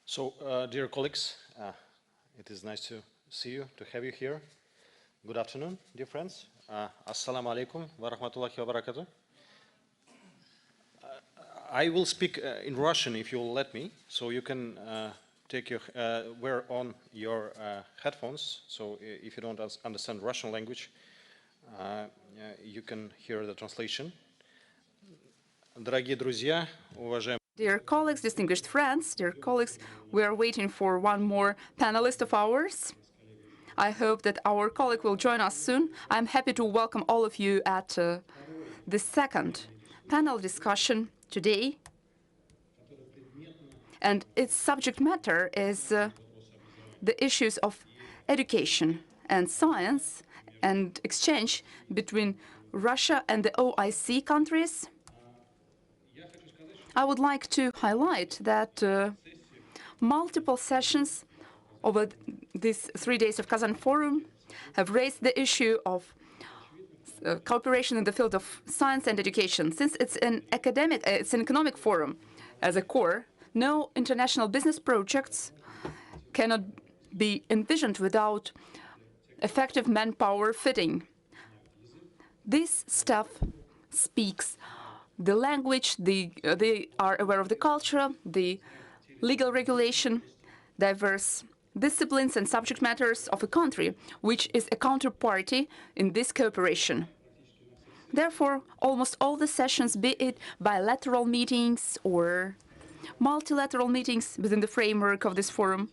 Dear colleagues, it is nice to see you, to have you here. Good afternoon, dear friends. Assalamu alaikum wa rahmatullahi wa barakatuh. I will speak in Russian if you will let me, so you can take your wear on your headphones. So if you don't understand Russian language, you can hear the translation. Дорогие друзья, уважаемые. Dear colleagues, distinguished friends, dear colleagues, we are waiting for one more panelist of ours. I hope that our colleague will join us soon. I'm happy to welcome all of you at the second panel discussion today. And its subject matter is the issues of education and science and exchange between Russia and the OIC countries. I would like to highlight that multiple sessions over these 3 days of Kazan Forum have raised the issue of cooperation in the field of science and education. Since it's an economic forum as a core, no international business projects cannot be envisioned without effective manpower fitting. This staff speaks the language, they are aware of the culture, the legal regulation, diverse disciplines and subject matters of a country, which is a counterparty in this cooperation. Therefore, almost all the sessions, be it bilateral meetings or multilateral meetings within the framework of this forum,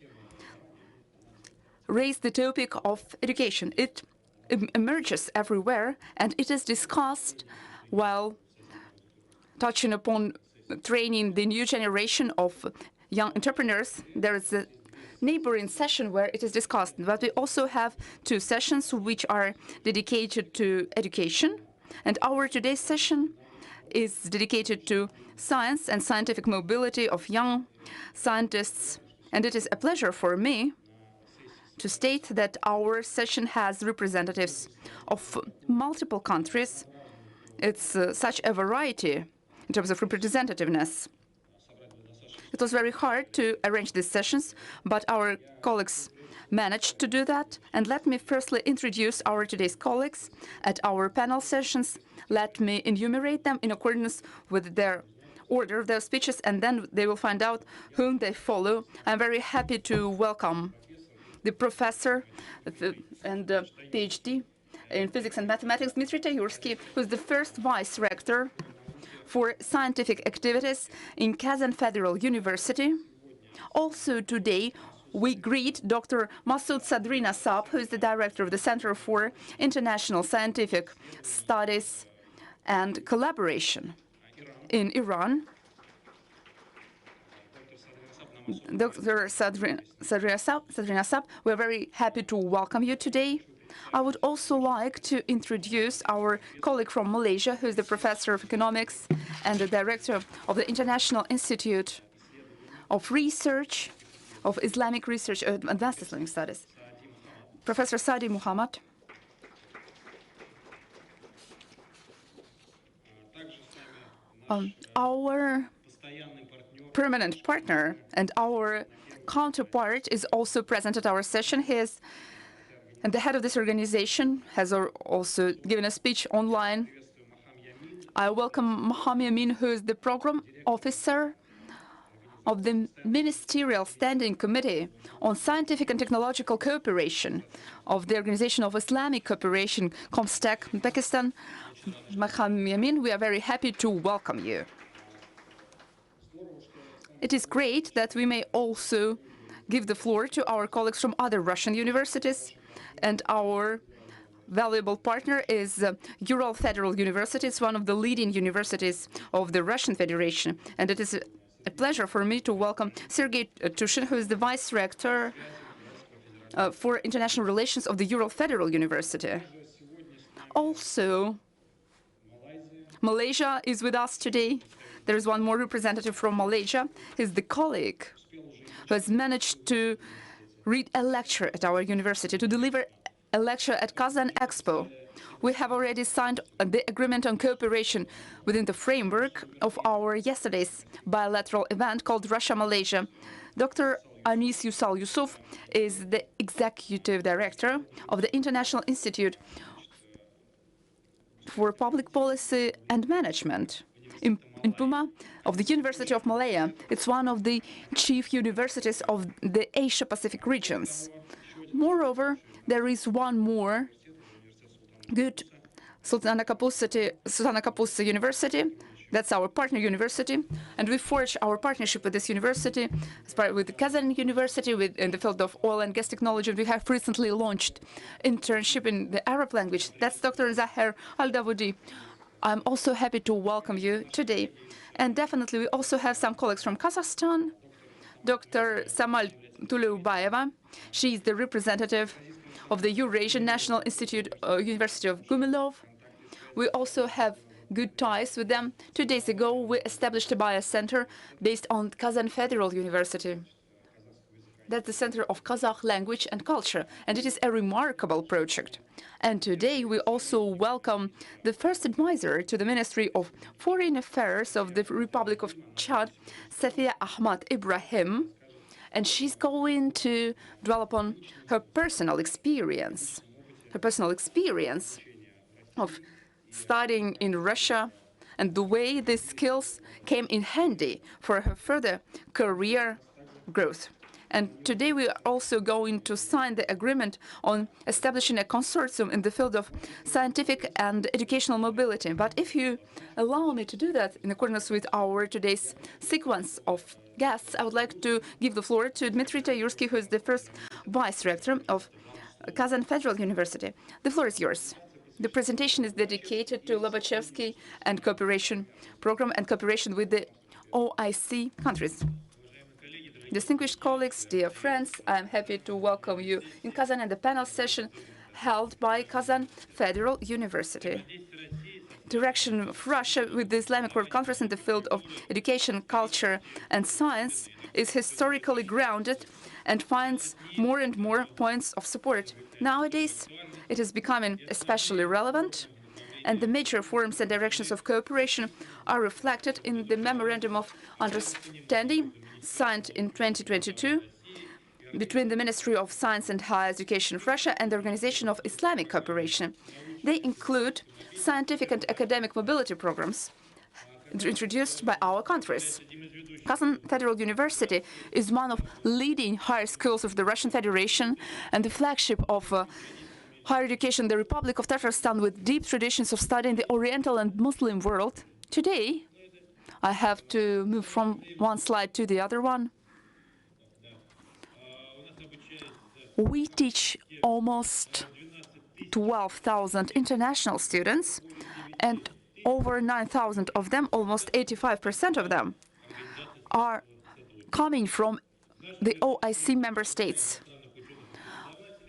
raise the topic of education. It emerges everywhere, and it is discussed while touching upon training the new generation of young entrepreneurs. There is a neighboring session where it is discussed, but we also have 2 sessions which are dedicated to education. And our today's session is dedicated to science and scientific mobility of young scientists. And it is a pleasure for me to state that our session has representatives of multiple countries. It's such a variety in terms of representativeness. It was very hard to arrange these sessions, but our colleagues managed to do that. And let me firstly introduce our today's colleagues at our panel sessions. Let me enumerate them in accordance with their order of their speeches, and then they will find out whom they follow. I'm very happy to welcome the professor and PhD in physics and mathematics, Dmitry Tayursky, who is the first vice rector for scientific activities in Kazan Federal University. Also today, we greet Dr. Masoud Sadrinasab, who is the director of the Center for International Scientific Studies and Collaboration in Iran. Dr. Sadrinasab, we're very happy to welcome you today. I would also like to introduce our colleague from Malaysia, who is the professor of economics and the director of the International Institute of Research, of Islamic Research, Advanced Islamic Studies, Professor Sadi Muhammad. Our permanent partner and our counterpart is also present at our session. And the head of this organization has also given a speech online. I welcome Mahami Amin, who is the program officer of the Ministerial Standing Committee on Scientific and Technological Cooperation of the Organization of Islamic Cooperation, COMSTEC, in Pakistan. Mahami Amin, we are very happy to welcome you. It is great that we may also give the floor to our colleagues from other Russian universities. And our valuable partner is Ural Federal University. It's one of the leading universities of the Russian Federation. And it is a pleasure for me to welcome Sergei Tushin, who is the vice rector for international relations of the Ural Federal University. Also, Malaysia is with us today. There is one more representative from Malaysia. He's the colleague who has managed to read a lecture at our university, to deliver a lecture at Kazan Expo. we have already signed the agreement on cooperation within the framework of our yesterday's bilateral event called Russia-Malaysia. Dr. Anis Yusal Yusuf is the executive director of the International Institute for Public Policy and Management in Puma of the University of Malaya. It's one of the chief universities of the Asia-Pacific regions. Moreover, there is one more good Sultana Kapusta University. That's our partner university, and we forged our partnership with this university, with the Kazan University, in the field of oil and gas technology. We have recently launched internship in the Arab language. That's Dr. Zaher Al-Davoudi. I'm also happy to welcome you today. And definitely, we also have some colleagues from Kazakhstan. Dr. Samal Tuleubayeva. She is the representative of the Eurasian National Institute, University of Gumilov. We also have good ties with them. 2 days ago, we established a bias center based on Kazan Federal University. That's the Center of Kazakh Language and Culture, and it is a remarkable project. And today, we also welcome the first advisor to the Ministry of Foreign Affairs of the Republic of Chad, Safia Ahmad Ibrahim, and she's going to dwell upon her personal experience of studying in Russia and the way these skills came in handy for her further career growth. And today we are also going to sign the agreement on establishing a consortium in the field of scientific and educational mobility. But if you allow me to do that in accordance with our today's sequence of guests, I would like to give the floor to Dmitry Tayursky, who is the first vice rector of Kazan Federal University. The floor is yours. The presentation is dedicated to Lobachevsky and cooperation program and cooperation with the OIC countries. Distinguished colleagues, dear friends, I am happy to welcome you in Kazan and the panel session held by Kazan Federal University. Direction of Russia with the Islamic World Conference in the field of education, culture, and science is historically grounded and finds more and more points of support. Nowadays, it is becoming especially relevant, and the major forms and directions of cooperation are reflected in the Memorandum of Understanding signed in 2022 between the Ministry of Science and Higher Education of Russia and the Organization of Islamic Cooperation. They include scientific and academic mobility programs introduced by our countries. Kazan Federal University is one of leading higher schools of the Russian Federation and the flagship of higher education in the Republic of Tatarstan with deep traditions of studying the Oriental and Muslim world. Today, I have to move from one slide to the other one. We teach almost 12,000 international students, and over 9,000 of them, almost 85% of them, are coming from the OIC member states.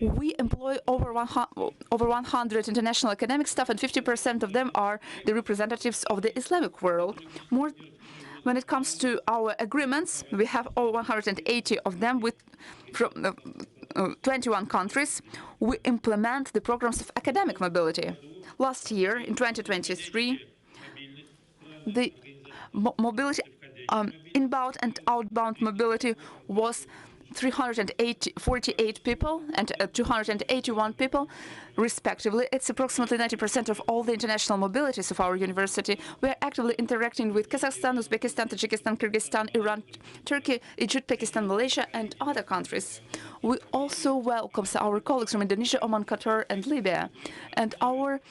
We employ over 100 international academic staff, and 50% of them are the representatives of the Islamic world. When it comes to our agreements, we have over 180 of them from 21 countries. We implement the programs of academic mobility. Last year, in 2023, the mobility, inbound and outbound mobility was 348 people and 281 people, respectively. It's approximately 90% of all the international mobilities of our university. We are actively interacting with Kazakhstan, Uzbekistan, Tajikistan, Kyrgyzstan, Iran, Turkey, Egypt, Pakistan, Malaysia, and other countries. We also welcome our colleagues from Indonesia, Oman, Qatar, and Libya. And our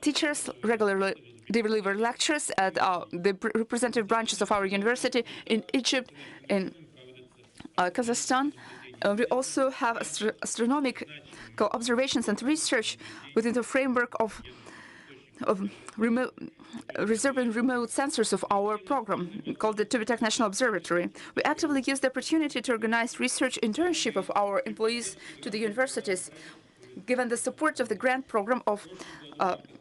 teachers regularly deliver lectures at the representative branches of our university in Egypt, in Kazakhstan. We also have astronomical observations and research within the framework of reserving remote sensors of our program called the Tubitak National Observatory. We actively use the opportunity to organize research internship of our employees to the universities, given the support of the grant program of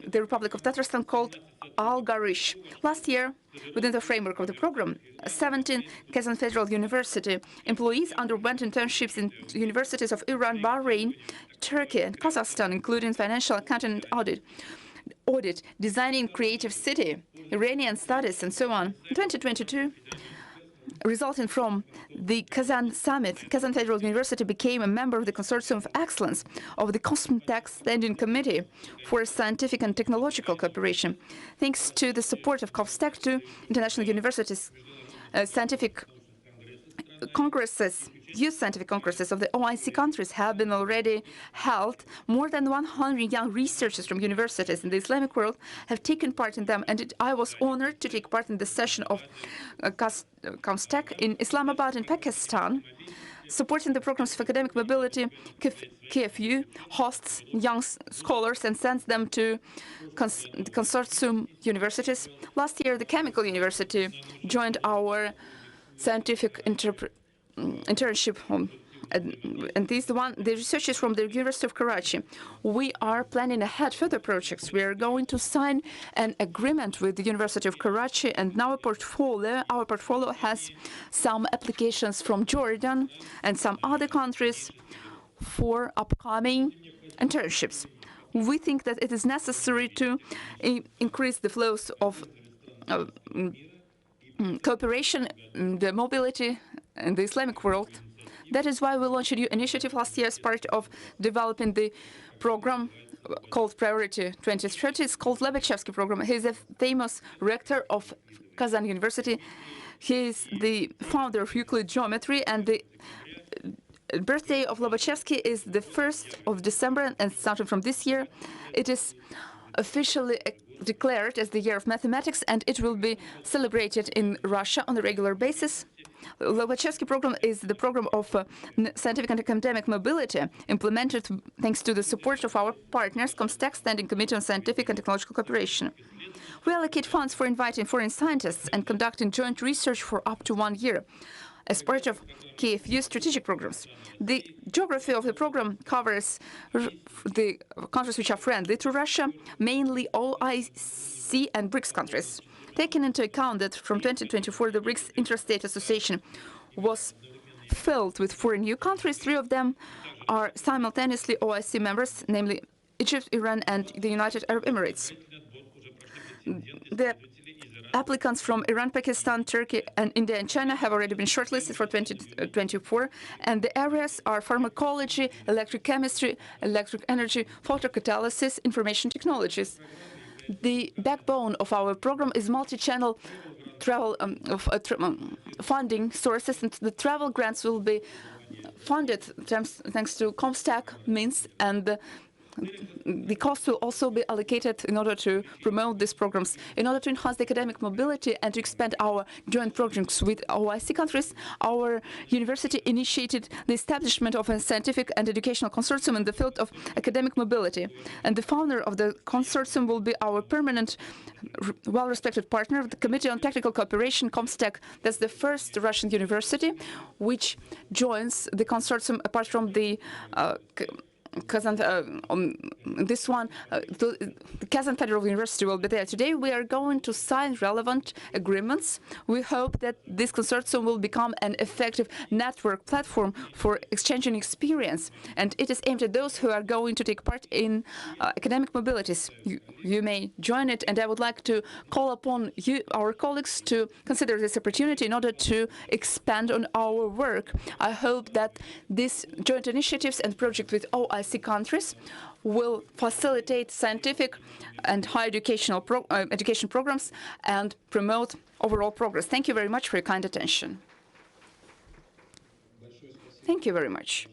the Republic of Tatarstan called Algarish. Last year, within the framework of the program, 17 Kazan Federal University employees underwent internships in universities of Iran, Bahrain, Turkey, and Kazakhstan, including financial accounting and audit, designing creative city, Iranian studies, and so on. In 2022, resulting from the Kazan Summit, Kazan Federal University became a member of the Consortium of Excellence of the COSMTEC Standing Committee for Scientific and Technological Cooperation. Thanks to the support of COSMTEC, two international universities, scientific congresses, youth scientific congresses of the OIC countries have been already held. More than 100 young researchers from universities in the Islamic world have taken part in them, and I was honored to take part in the session of COSMTEC in Islamabad in Pakistan. Supporting the programs of academic mobility, KFU hosts young scholars and sends them to the consortium universities. Last year, the Chemical University joined our scientific internship, and the researchers from the University of Karachi. We are planning ahead further projects. We are going to sign an agreement with the University of Karachi, and now our portfolio has some applications from Jordan and some other countries for upcoming internships. We think that it is necessary to increase the flows of cooperation, the mobility in the Islamic world. That is why we launched a new initiative last year as part of developing the program called Priority 2030. It's called Lobachevsky program. He's a famous rector of Kazan University. He is the founder of Euclid geometry, and the birthday of Lobachevsky is the 1st of December, and starting from this year, it is officially declared as the year of mathematics, and it will be celebrated in Russia on a regular basis. The Lobachevsky program is the program of scientific and academic mobility, implemented thanks to the support of our partners, COSMTEC Standing Committee on Scientific and Technological Cooperation. We allocate funds for inviting foreign scientists and conducting joint research for up to 1 year as part of KFU strategic programs. The geography of the program covers the countries which are friendly to Russia, mainly OIC and BRICS countries. Taking into account that from 2024 the BRICS Interstate Association was filled with 4 new countries, 3 of them are simultaneously OIC members, namely Egypt, Iran, and the United Arab Emirates. The applicants from Iran, Pakistan, Turkey, and India and China have already been shortlisted for 2024, and the areas are pharmacology, electric chemistry, electric energy, photocatalysis, information technologies. The backbone of our program is multi-channel travel funding sources, and the travel grants will be funded thanks to COSMTEC means, and the cost will also be allocated in order to promote these programs. In order to enhance the academic mobility and to expand our joint projects with OIC countries, our university initiated the establishment of a scientific and educational consortium in the field of academic mobility. And the founder of the consortium will be our permanent, well-respected partner of the Committee on Technical Cooperation, COSMTEC. That's the first Russian university which joins the consortium apart from the Kazan, the Kazan Federal University will be there. Today we are going to sign relevant agreements. We hope that this consortium will become an effective network platform for exchanging experience, and it is aimed at those who are going to take part in academic mobilities. You may join it, and I would like to call upon you, our colleagues, to consider this opportunity in order to expand on our work. I hope that these joint initiatives and projects with OIC countries will facilitate scientific and higher education programs and promote overall progress. Thank you very much for your kind attention. Thank you very much.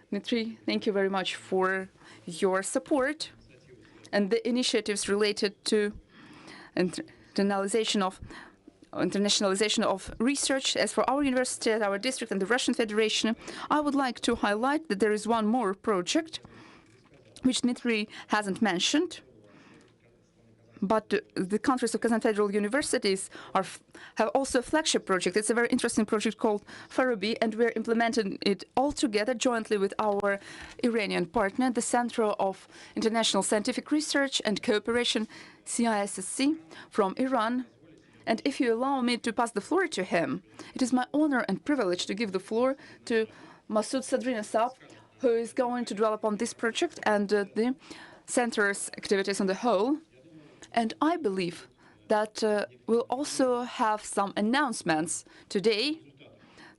Dmitry, thank you very much for your support and the initiatives related to internationalization of research. As for our university, our district, and the Russian Federation, I would like to highlight that there is one more project which Dmitry hasn't mentioned. But the countries of Kazan Federal Universities have also a flagship project. It's a very interesting project called Farabi, and we're implementing it all together jointly with our Iranian partner, the Center of International Scientific Research and Cooperation, CISSC, from Iran. And if you allow me to pass the floor to him, it is my honor and privilege to give the floor to Masoud Sadrinasab, who is going to dwell upon this project and the center's activities on the whole. And I believe that we'll also have some announcements today.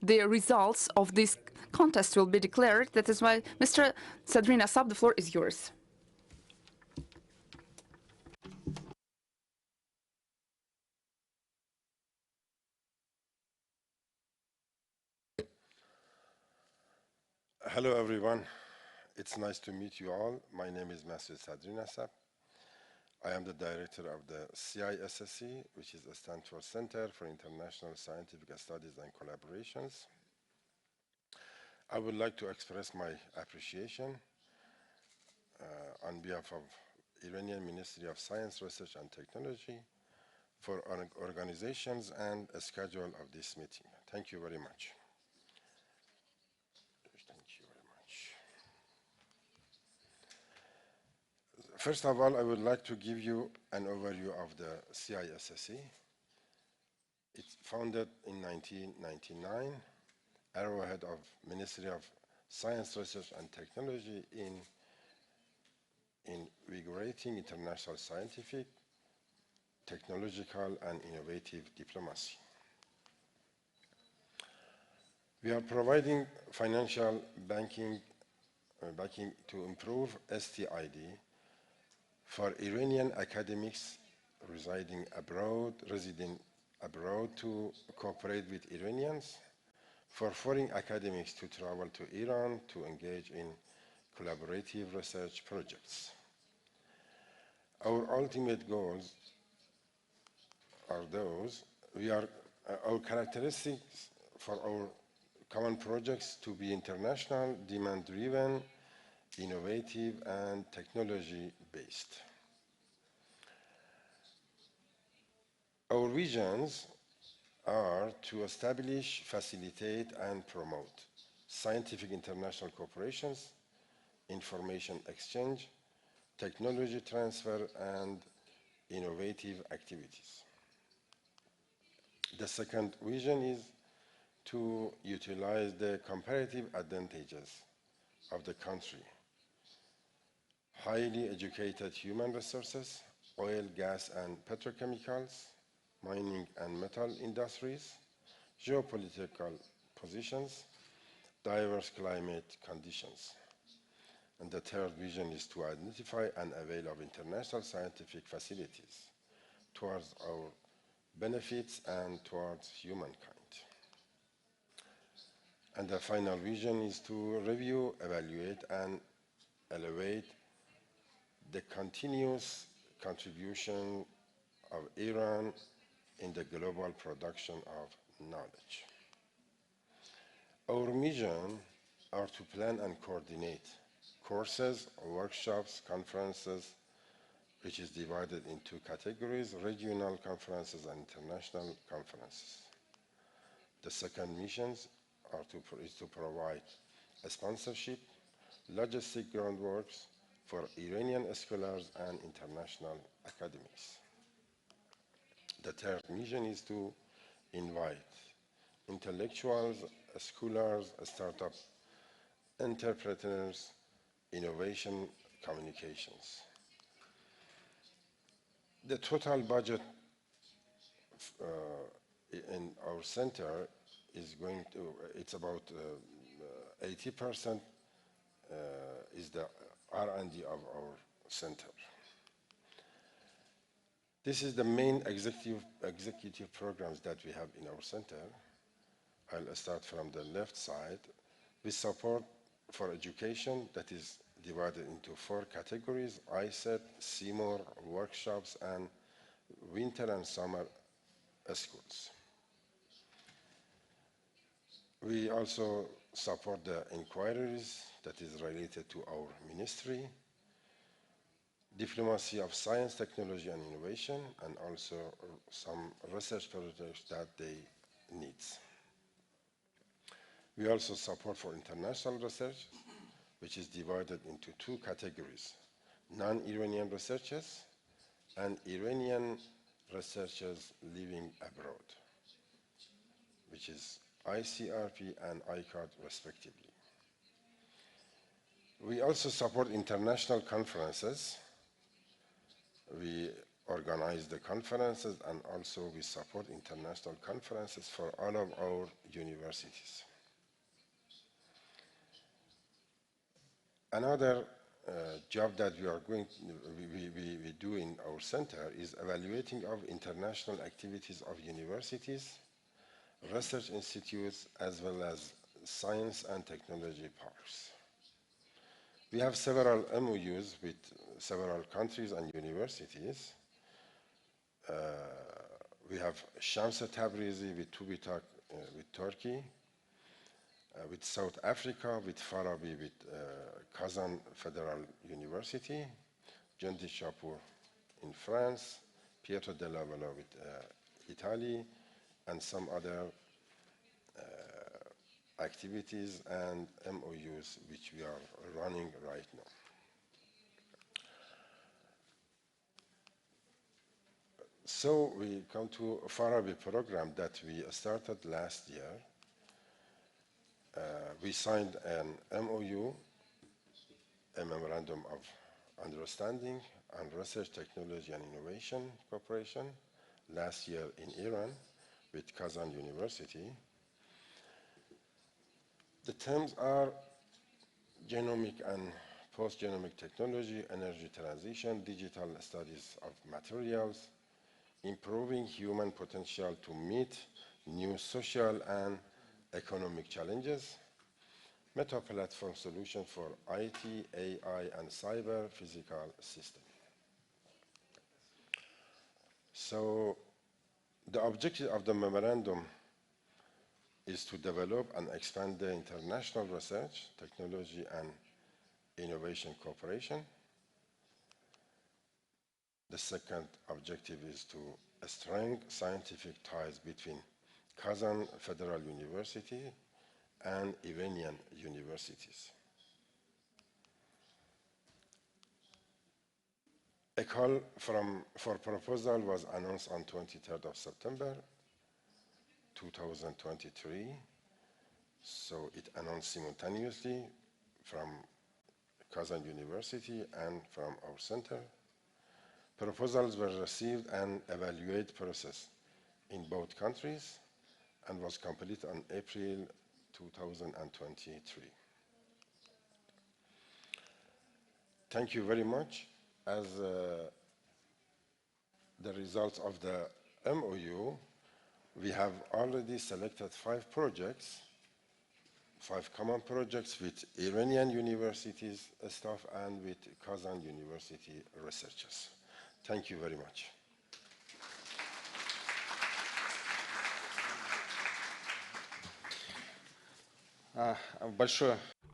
The results of this contest will be declared. That is why, Mr. Sadrinasab, the floor is yours. Hello, everyone. It's nice to meet you all. My name is Masoud Sadrinasab. I am the director of the CISSC, which is the Stanford Center for International Scientific Studies and Collaborations. I would like to express my appreciation on behalf of Iranian Ministry of Science, Research and Technology for organizations and a schedule of this meeting. Thank you very much. First of all, I would like to give you an overview of the CISSC. It's founded in 1999, arrowhead of Ministry of Science, Research and Technology in invigorating international scientific, technological and innovative diplomacy. We are providing financial backing to improve STID for Iranian academics residing abroad to cooperate with Iranians, for foreign academics to travel to Iran to engage in collaborative research projects. Our ultimate goals are those. Our characteristics for our common projects to be international, demand-driven, innovative, and technology-based. Our visions are to establish, facilitate, and promote scientific international cooperations, information exchange, technology transfer, and innovative activities. The second vision is to utilize the comparative advantages of the country: highly educated human resources, oil, gas, and petrochemicals, mining and metal industries, geopolitical positions, diverse climate conditions. And the third vision is to identify and avail of international scientific facilities towards our benefits and towards humankind. And the final vision is to review, evaluate, and elevate the continuous contribution of Iran in the global production of knowledge. Our mission are to plan and coordinate courses, workshops, conferences, which is divided into categories: regional conferences and international conferences. The second missions is to provide a sponsorship, logistic groundworks for Iranian scholars and international academics. The third mission is to invite intellectuals, scholars, startup entrepreneurs, innovation communications. The total budget in our center is it's about 80% is the R&D of our center. This is the main executive programs that we have in our center. I'll start from the left side. We support for education that is divided into 4 categories: ISET, CMOR, workshops, and winter and summer schools. We also support the inquiries that is related to our ministry, diplomacy of science, technology, and innovation, and also some research projects that they need. We also support for international research, which is divided into two categories: non-Iranian researchers and Iranian researchers living abroad, which is ICRP and ICARD respectively. We also support international conferences. We organize the conferences, and also we support international conferences for all of our universities. Another job that we do in our center is evaluating of international activities of universities, research institutes, as well as science and technology parks. We have several MOUs with several countries and universities. We have Shamsa Tabrizi with TÜBİTAK with Turkey, with South Africa, with Farabi, with Kazan Federal University, Jean Chapour in France, Pietro della Valle with Italy, and some other activities and MOUs which we are running right now. So we come to a Farabi program that we started last year. We signed an MOU, a Memorandum of Understanding on Research, Technology and Innovation Cooperation last year in Iran with Kazan University. The terms are genomic and post-genomic technology, energy transition, digital studies of materials, improving human potential to meet new social and economic challenges, meta-platform solution for IT, AI, and cyber physical system. So the objective of the memorandum is to develop and expand the international research, technology, and innovation cooperation. The second objective is to strengthen scientific ties between Kazan Federal University and Iranian universities. A call for proposal was announced on 23rd of September 2023. So it announced simultaneously from Kazan University and from our center. Proposals were received and evaluate process in both countries and was completed on April 2023. Thank you very much. As the results of the MOU, we have already selected 5 projects, 5 common projects with Iranian universities staff and with Kazan University researchers. Thank you very much.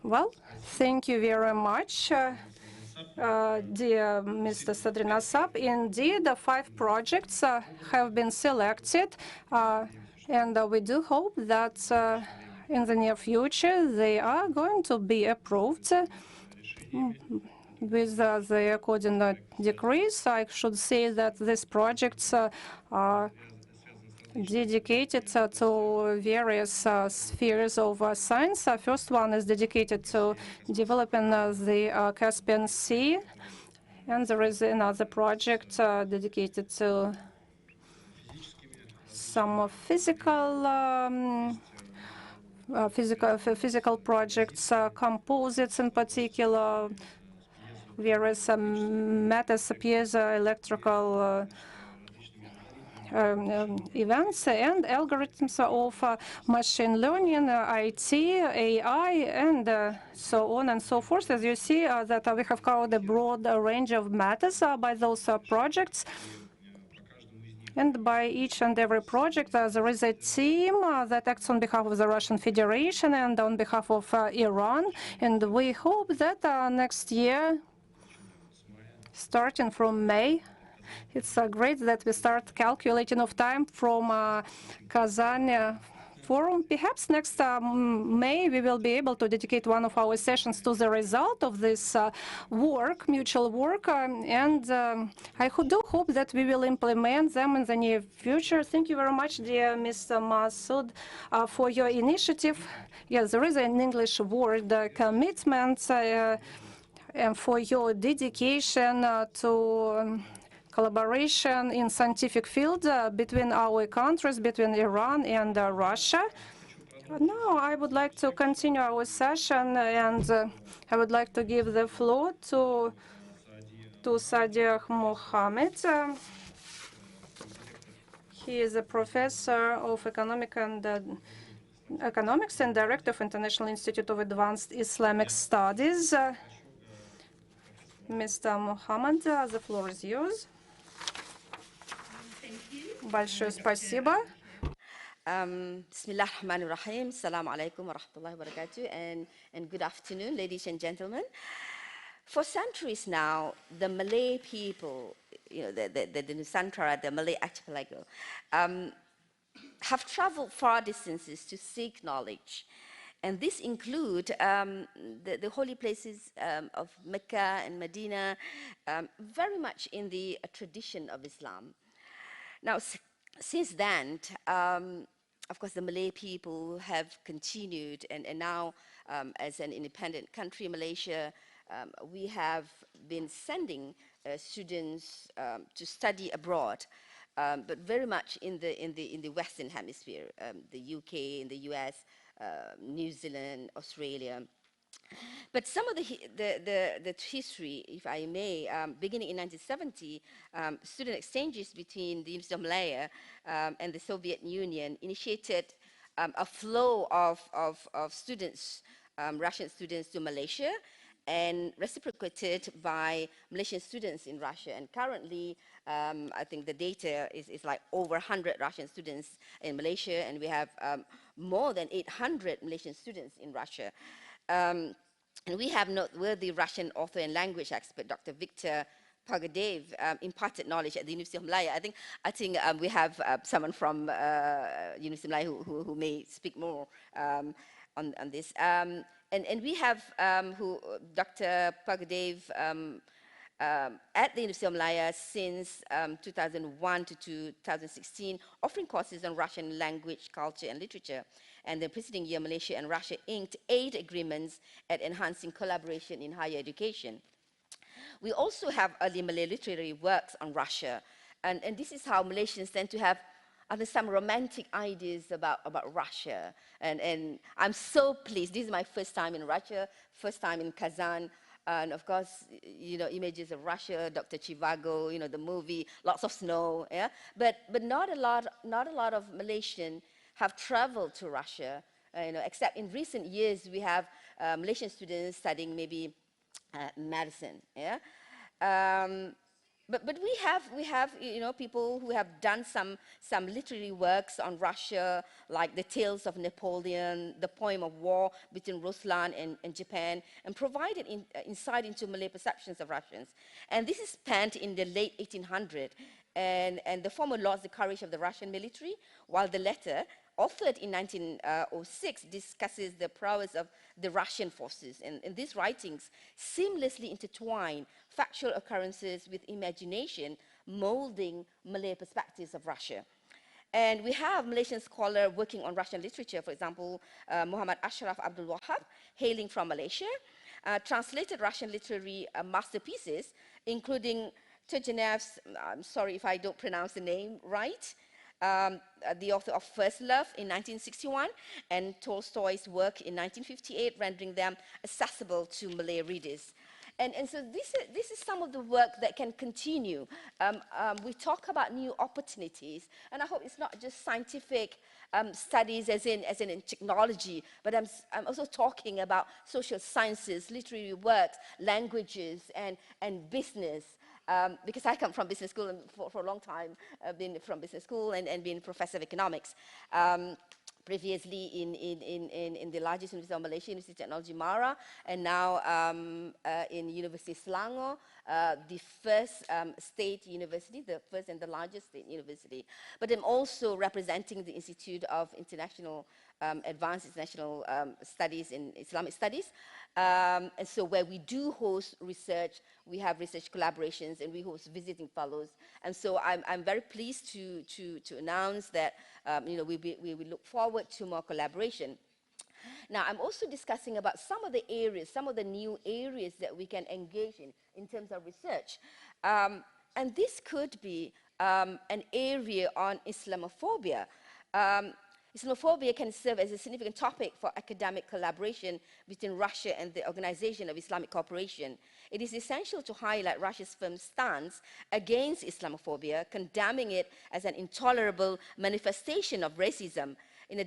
Well, thank you very much, dear Mr. Sadri Nasab. Indeed, the 5 projects have been selected, and we do hope that in the near future they are going to be approved with the according decrees. I should say that these projects are dedicated to various spheres of science. First one is dedicated to developing the Caspian Sea, and there is another project dedicated to some physical projects, composites in particular, various matters, piezoelectrical events and algorithms of machine learning, IT, AI, and so on and so forth. As you see, that we have covered a broad range of matters by those projects. And by each and every project, there is a team that acts on behalf of the Russian Federation and on behalf of Iran. And we hope that next year, starting from May. It's great that we start calculating of time from Kazan forum. Perhaps next May we will be able to dedicate one of our sessions to the result of this work, mutual work, and I do hope that we will implement them in the near future. Thank you very much, dear Mr. Masood, for your initiative. Yes, there is an English word, commitment, and for your dedication to collaboration in scientific field between our countries, between Iran and Russia. Now I would like to continue our session, and I would like to give the floor to Sadiq Mohammed. He is a professor of economics and director of International Institute of Advanced Islamic Studies. Mr. Mohammed, the floor is yours. Большое спасибо. Bismillah ar-Rahman ar-Rahim. Assalamu alaikum wa rahmatullahi wa barakatuh. And good afternoon, ladies and gentlemen. For centuries now, the Malay people, the Nusantara, the Malay archipelago, have traveled far distances to seek knowledge. And this include the holy places of Mecca and Medina, very much in the tradition of Islam. Now, since then, of course, the Malay people have continued, and now, as an independent country, Malaysia, we have been sending students to study abroad, but very much in the Western Hemisphere, the UK, in the US, New Zealand, Australia. But some of the history, if I may, beginning in 1970, student exchanges between the University of Malaya and the Soviet Union initiated a flow of students, Russian students to Malaysia, and reciprocated by Malaysian students in Russia. And currently, I think the data is like over 100 Russian students in Malaysia, and we have more than 800 Malaysian students in Russia. And we have noteworthy Russian author and language expert, Dr. Viktor Pagadev, imparted knowledge at the University of Malaya. I think we have someone from University of Malaya who may speak more on this. And we have Dr. Pagadev at the University of Malaya since 2001 to 2016, offering courses on Russian language, culture, and literature. And the preceding year, Malaysia and Russia inked 8 agreements at enhancing collaboration in higher education. We also have early Malay literary works on Russia. And this is how Malaysians tend to have some romantic ideas about Russia. And I'm so pleased. This is my first time in Russia, first time in Kazan. And of course, images of Russia, Dr. Chivago, the movie, lots of snow, yeah. But not a lot of Malaysian have traveled to Russia, except in recent years we have Malaysian students studying maybe medicine, yeah. But we have people who have done some literary works on Russia, like the Tales of Napoleon, the poem of war between Ruslan and Japan, and provided insight into Malay perceptions of Russians. And this is penned in the late 1800s, and the former lauds the courage of the Russian military, while the latter, authored in 1906, discusses the prowess of the Russian forces. And these writings seamlessly intertwine factual occurrences with imagination, molding Malay perspectives of Russia. And we have Malaysian scholars working on Russian literature, for example, Muhammad Ashraf Abdul Wahab, hailing from Malaysia, translated Russian literary masterpieces, including Turgenev's, I'm sorry if I don't pronounce the name right, the author of First Love in 1961, and Tolstoy's work in 1958, rendering them accessible to Malay readers. And so this is some of the work that can continue. We talk about new opportunities, and I hope it's not just scientific studies as in technology, but I'm also talking about social sciences, literary works, languages, and business. Because I come from business school, and for a long time I've been from business school and been professor of economics. Previously in the largest university of Malaysia, University of Technology Mara, and now in University Selangor, the first state university, the first and the largest state university, but I'm also representing the Institute of International Advanced International Studies in Islamic Studies. And so where we do host research, we have research collaborations, and we host visiting fellows. And so I'm very pleased to announce that we look forward to more collaboration. Now, I'm also discussing about some of the areas, some of the new areas that we can engage in terms of research. And this could be an area on Islamophobia. Islamophobia can serve as a significant topic for academic collaboration between Russia and the Organization of Islamic Cooperation. It is essential to highlight Russia's firm stance against Islamophobia, condemning it as an intolerable manifestation of racism. In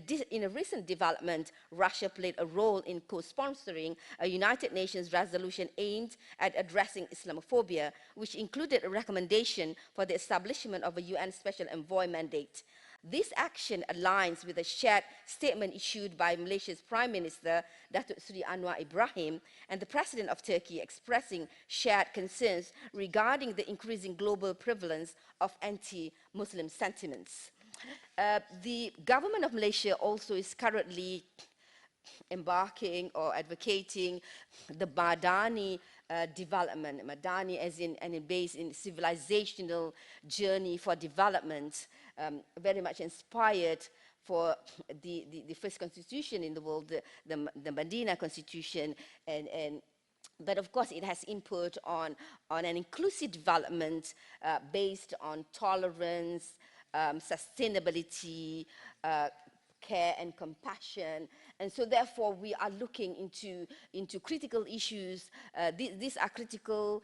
a recent development, Russia played a role in co-sponsoring a United Nations resolution aimed at addressing Islamophobia, which included a recommendation for the establishment of a UN Special Envoy mandate. This action aligns with a shared statement issued by Malaysia's Prime Minister, Datuk Seri Anwar Ibrahim, and the President of Turkey, expressing shared concerns regarding the increasing global prevalence of anti-Muslim sentiments. The government of Malaysia also is currently embarking or advocating the Madani development. Madani as in based in civilizational journey for development, very much inspired for the first constitution in the world, the Medina Constitution, but of course, it has input on an inclusive development based on tolerance, sustainability, care and compassion. And so therefore we are looking into critical issues. These are critical,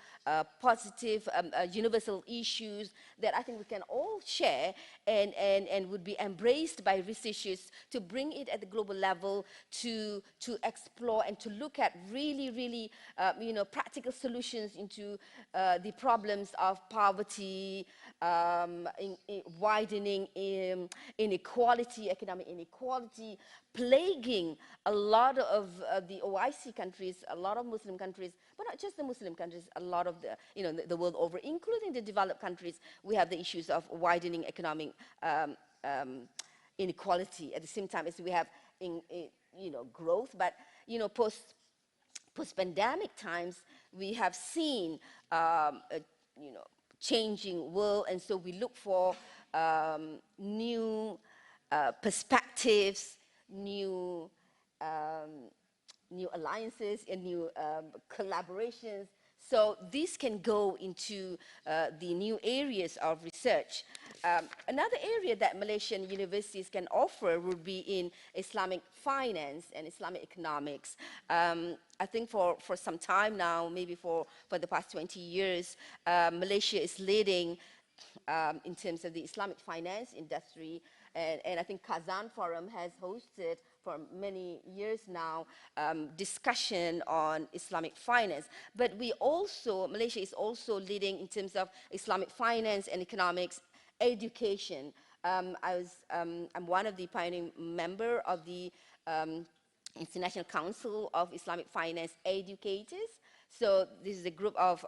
positive, universal issues that I think we can all share and would be embraced by researchers to bring it at the global level to explore and to look at really practical solutions into the problems of poverty, widening inequality, economic inequality, plaguing a lot of the OIC countries, a lot of Muslim countries, but not just the Muslim countries, a lot of the world over, including the developed countries. We have the issues of widening economic inequality at the same time as we have growth. But post-pandemic times, we have seen changing world, and so we look for new perspectives, new alliances and new collaborations. So this can go into the new areas of research. Another area that Malaysian universities can offer would be in Islamic finance and Islamic economics. I think for some time now, maybe for the past 20 years, Malaysia is leading in terms of the Islamic finance industry. And I think Kazan Forum has hosted for many years now discussion on Islamic finance. But Malaysia is also leading in terms of Islamic finance and economics education. I'm one of the pioneering member of the International Council of Islamic Finance Educators. So this is a group of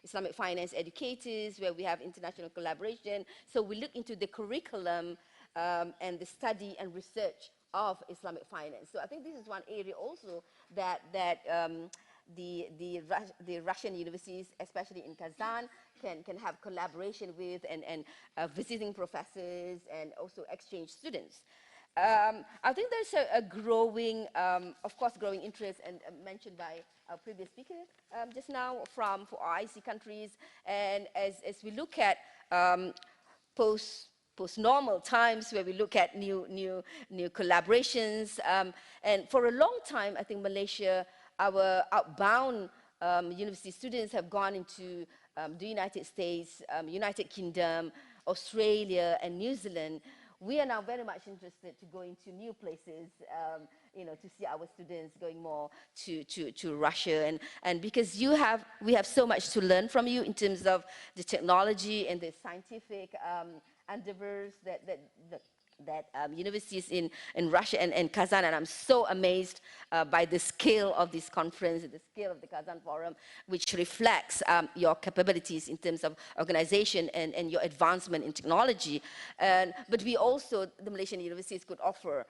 Islamic finance educators where we have international collaboration. So we look into the curriculum and the study and research of Islamic finance. So I think this is one area also that the Russian universities, especially in Kazan, can have collaboration with and visiting professors and also exchange students. I think there's a growing, of course, growing interest, and mentioned by our previous speaker just now from OIC countries. And as we look at post-normal times, where we look at new collaborations, and for a long time, I think Malaysia, our outbound university students have gone into the United States, United Kingdom, Australia, and New Zealand. We are now very much interested to go into new places, to see our students going more to Russia, and because we have so much to learn from you in terms of the technology and the scientific endeavors that that universities in Russia and Kazan, and I'm so amazed by the scale of this conference, the scale of the Kazan Forum, which reflects your capabilities in terms of organization and your advancement in technology. But we also, the Malaysian universities could offer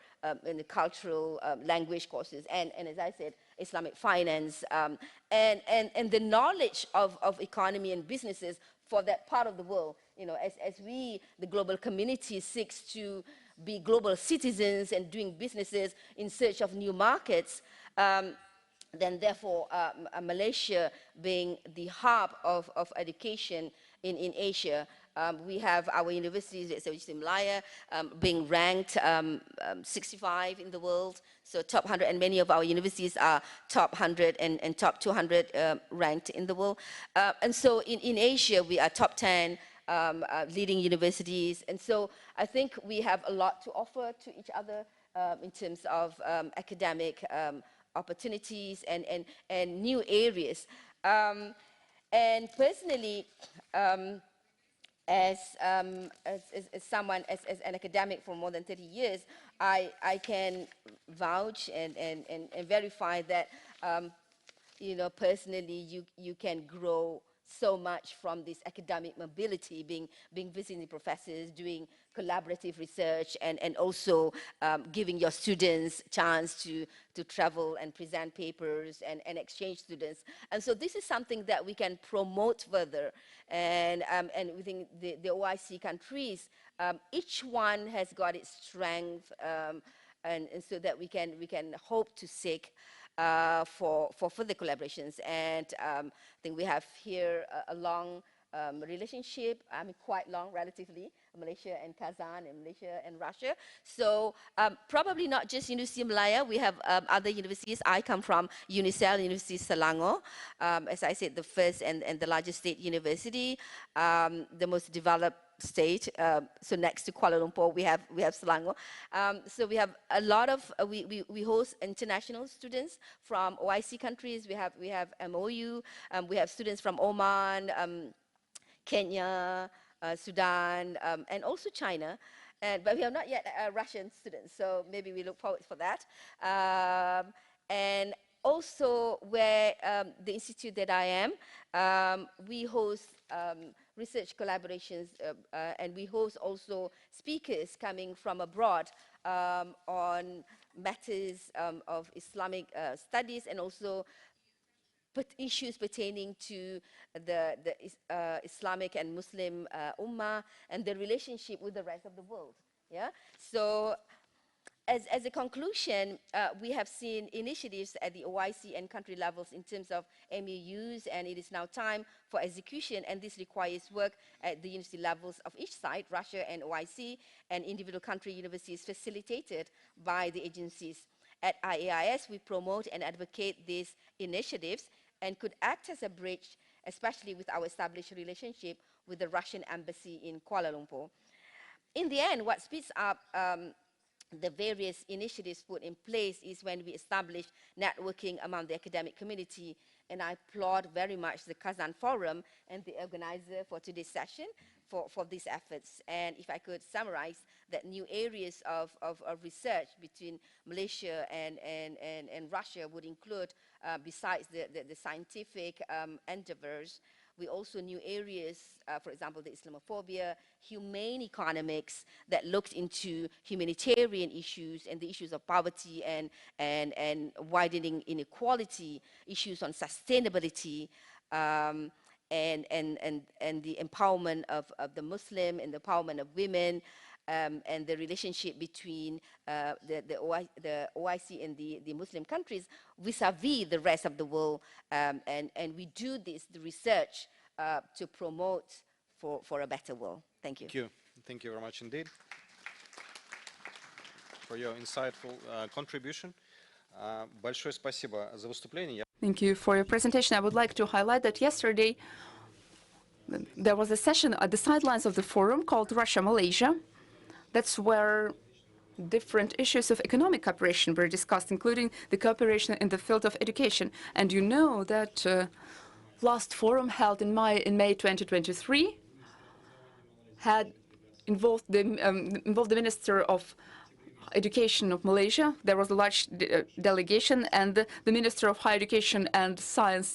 in the cultural language courses, and as I said, Islamic finance, and the knowledge of economy and businesses for that part of the world. You know, as we, the global community, seeks to be global citizens and doing businesses in search of new markets, then therefore Malaysia being the hub of education in Asia, we have our universities at OIC Malaya being ranked 65 in the world, so top 100, and many of our universities are top 100 and top 200 ranked in the world. And so in Asia, we are top 10 leading universities, and so I think we have a lot to offer to each other in terms of academic opportunities and new areas. And personally, as someone, as an academic for more than 30 years, I can vouch and verify that, you know, personally, you can grow so much from this academic mobility, being visiting professors, doing collaborative research, and also giving your students chance to travel and present papers and exchange students. And so this is something that we can promote further. And within the OIC countries, each one has got its strength, and so that we can hope to seek for further collaborations. And I think we have here a long relationship, I mean quite long relatively, Malaysia and Kazan, and Malaysia and Russia. So probably not just University of Malaya, we have other universities. I come from UNICEL, University of Selangor, as I said, the first and the largest state university, the most developed state, so next to Kuala Lumpur we have Selangor. So we have a lot of we host international students from OIC countries. We have MOU, we have students from Oman, Kenya, Sudan, and also China, but we have not yet Russian students, so maybe we look forward for that. And also where the institute that I am, we host research collaborations, and we host also speakers coming from abroad on matters of Islamic studies, and also issues pertaining to the Islamic and Muslim Ummah and the relationship with the rest of the world. Yeah. So, as a conclusion, we have seen initiatives at the OIC and country levels in terms of MOUs, and it is now time for execution, and this requires work at the university levels of each side, Russia and OIC, and individual country universities facilitated by the agencies. At IAIS, we promote and advocate these initiatives and could act as a bridge, especially with our established relationship with the Russian embassy in Kuala Lumpur. In the end, what speeds up the various initiatives put in place is when we establish networking among the academic community, and I applaud very much the Kazan Forum and the organizer for today's session for these efforts. And if I could summarize that new areas of research between Malaysia and Russia would include, besides the scientific endeavors, we also knew areas, for example, the Islamophobia, humane economics that looked into humanitarian issues and the issues of poverty and widening inequality, issues on sustainability, and the empowerment of the Muslim and the empowerment of women, and the relationship between the OIC and the Muslim countries vis-a-vis the rest of the world. And we do this, the research, to promote for a better world. Thank you. Thank you. Thank you very much indeed for your insightful contribution. Большое спасибо за выступление. Thank you for your presentation. I would like to highlight that yesterday there was a session at the sidelines of the forum called Russia-Malaysia. That's where different issues of economic cooperation were discussed, including the cooperation in the field of education. And you know that last forum held in May 2023 had involved the Minister of Education of Malaysia. There was a large delegation, and the Minister of Higher Education and Science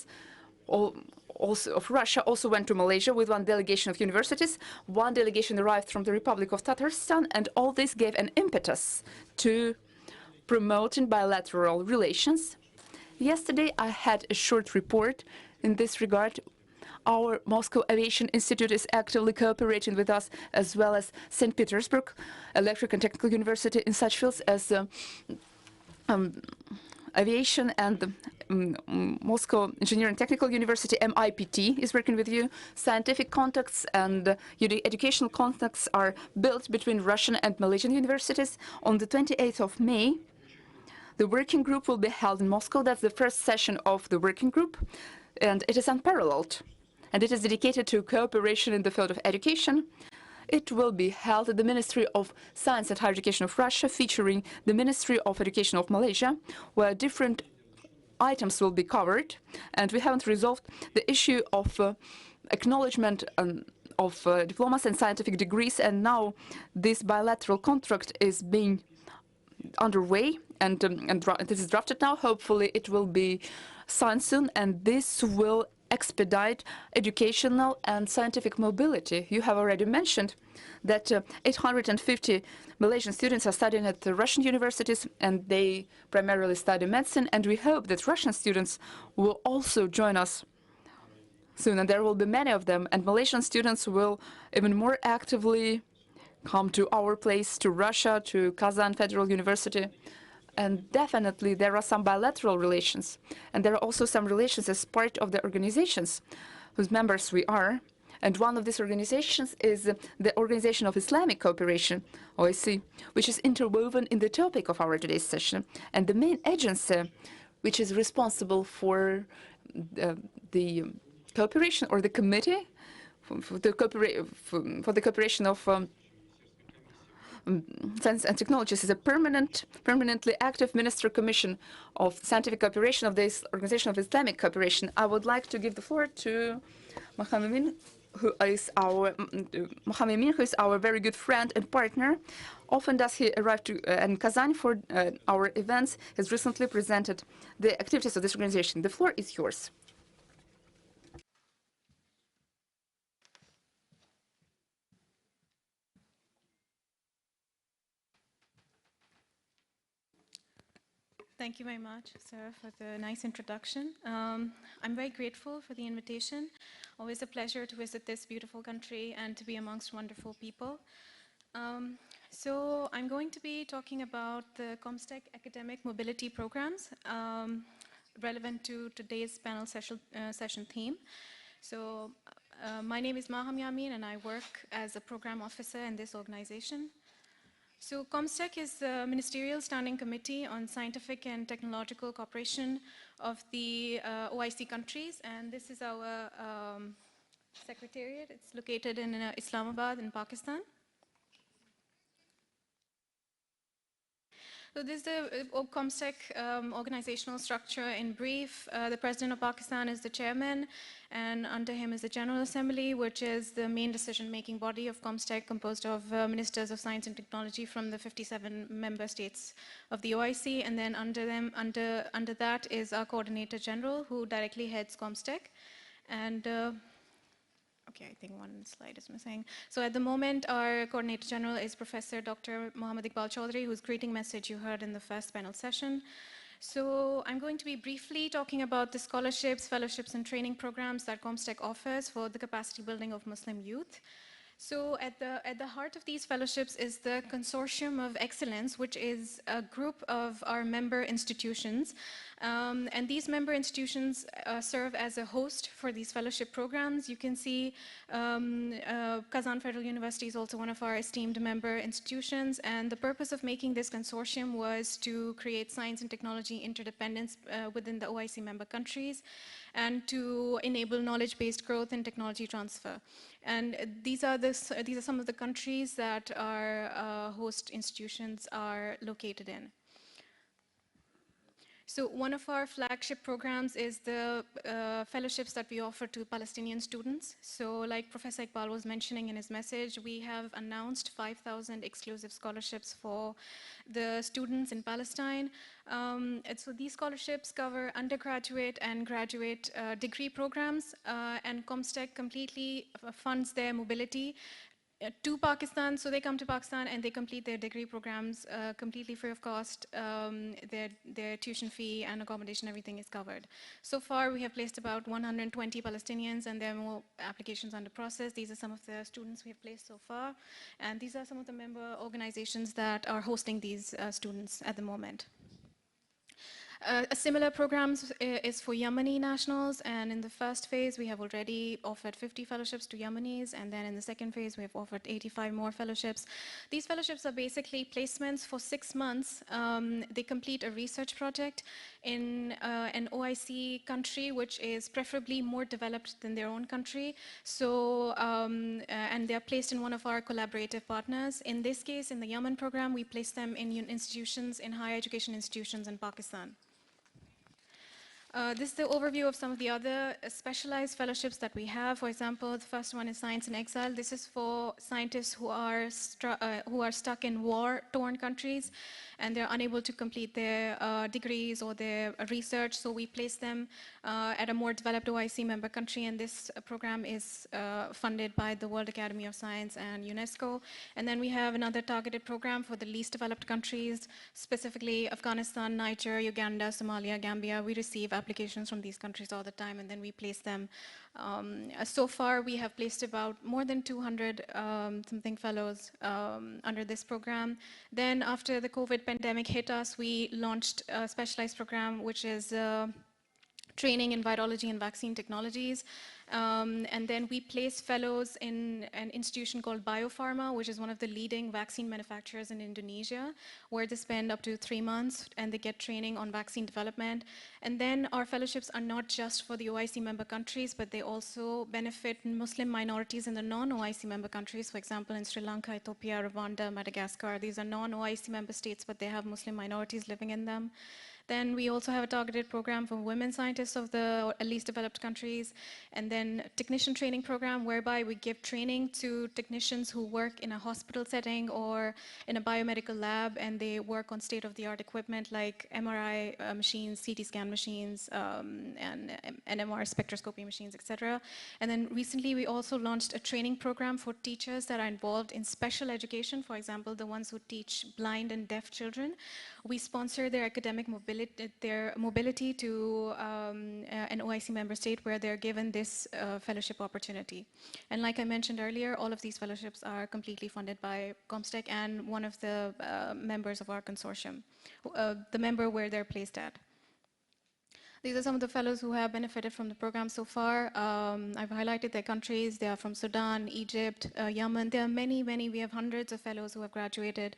also of Russia also went to Malaysia with one delegation of universities. One delegation arrived from the Republic of Tatarstan, and all this gave an impetus to promoting bilateral relations. Yesterday, I had a short report in this regard. Our Moscow Aviation Institute is actively cooperating with us, as well as St. Petersburg Electric and Technical University in such fields as aviation, and Moscow Engineering Technical University, MIPT, is working with you. Scientific contacts and educational contacts are built between Russian and Malaysian universities. On the 28th of May, the working group will be held in Moscow. That's the first session of the working group, and it is unparalleled. And it is dedicated to cooperation in the field of education. It will be held at the Ministry of Science and Higher Education of Russia, featuring the Ministry of Education of Malaysia, where different items will be covered. And we haven't resolved the issue of acknowledgement of diplomas and scientific degrees, and now this bilateral contract is being underway, and this is drafted now. Hopefully it will be signed soon, and this will expedite educational and scientific mobility. You have already mentioned that 850 Malaysian students are studying at the Russian universities, and they primarily study medicine, and we hope that Russian students will also join us soon, and there will be many of them, and Malaysian students will even more actively come to our place, to Russia, to Kazan Federal University. And definitely there are some bilateral relations, and there are also some relations as part of the organizations whose members we are. And one of these organizations is the Organization of Islamic Cooperation, OIC, which is interwoven in the topic of our today's session. And the main agency which is responsible for the cooperation, or the committee for the cooperation of Science and Technologies, is a permanently active Minister Commission of Scientific Cooperation of this Organization of Islamic Cooperation. I would like to give the floor to Mohammed, who is our very good friend and partner. Often does he arrive in Kazan for our events. Has recently presented the activities of this organization. The floor is yours. Thank you very much, sir, for the nice introduction. I'm very grateful for the invitation. Always a pleasure to visit this beautiful country and to be amongst wonderful people. So I'm going to be talking about the ComStech academic mobility programs relevant to today's panel session theme. So my name is Maham Yamin, and I work as a program officer in this organization. So ComStech is the Ministerial Standing Committee on Scientific and Technological Cooperation of the OIC countries, and this is our secretariat. It's located in Islamabad in Pakistan. So this is the ComStech organizational structure in brief. The President of Pakistan is the chairman, and under him is the General Assembly, which is the main decision-making body of ComStech, composed of ministers of science and technology from the 57 member states of the OIC, and then under that is our Coordinator General, who directly heads ComStech. And okay, I think one slide is missing. So at the moment, our Coordinator General is Professor Dr. Mohammad Iqbal Chaudhry, whose greeting message you heard in the first panel session. So I'm going to be briefly talking about the scholarships, fellowships, and training programs that ComStech offers for the capacity building of Muslim youth. So at the heart of these fellowships is the Consortium of Excellence, which is a group of our member institutions. And these member institutions serve as a host for these fellowship programs. You can see Kazan Federal University is also one of our esteemed member institutions. And the purpose of making this consortium was to create science and technology interdependence within the OIC member countries, and to enable knowledge-based growth and technology transfer. And these are some of the countries that our host institutions are located in. So one of our flagship programs is the fellowships that we offer to Palestinian students. So like Professor Iqbal was mentioning in his message, we have announced 5,000 exclusive scholarships for the students in Palestine. And so these scholarships cover undergraduate and graduate degree programs, and Comstech completely funds their mobility to Pakistan. So they come to Pakistan and they complete their degree programs completely free of cost. Their tuition fee and accommodation, everything is covered. So far, we have placed about 120 Palestinians, and there are more applications under process. These are some of the students we have placed so far. And these are some of the member organizations that are hosting these students at the moment. A similar program is for Yemeni nationals, and in the first phase we have already offered 50 fellowships to Yemenis, and then in the second phase we have offered 85 more fellowships. These fellowships are basically placements for 6 months. They complete a research project in an OIC country, which is preferably more developed than their own country. So, and they are placed in one of our collaborative partners. In this case, in the Yemen program, we place them in institutions, in higher education institutions in Pakistan. This is the overview of some of the other specialized fellowships that we have. For example, the first one is Science in Exile. This is for scientists who are stuck in war-torn countries and they're unable to complete their degrees or their research. So we place them at a more developed OIC member country, and this program is funded by the World Academy of Science and UNESCO. And then we have another targeted program for the least developed countries, specifically Afghanistan, Niger, Uganda, Somalia, Gambia. We receive applications from these countries all the time, and then we place them. So far, we have placed about more than 200 something fellows under this program. Then after the COVID pandemic hit us, we launched a specialized program, which is training in virology and vaccine technologies. And then we place fellows in an institution called Biopharma, which is one of the leading vaccine manufacturers in Indonesia, where they spend up to 3 months and they get training on vaccine development. And then our fellowships are not just for the OIC member countries, but they also benefit Muslim minorities in the non-OIC member countries. For example, in Sri Lanka, Ethiopia, Rwanda, Madagascar, these are non-OIC member states, but they have Muslim minorities living in them. Then we also have a targeted program for women scientists of the least developed countries, and then technician training program whereby we give training to technicians who work in a hospital setting or in a biomedical lab, and they work on state-of-the-art equipment like MRI machines, CT scan machines, and NMR spectroscopy machines, etc. And then recently we also launched a training program for teachers that are involved in special education, for example, the ones who teach blind and deaf children. We sponsor their academic mobility to an OIC member state where they're given this fellowship opportunity. And like I mentioned earlier, all of these fellowships are completely funded by Comstech and one of the members of our consortium, the member where they're placed at. These are some of the fellows who have benefited from the program so far. I've highlighted their countries. They are from Sudan, Egypt, Yemen. There are many, many. We have hundreds of fellows who have graduated.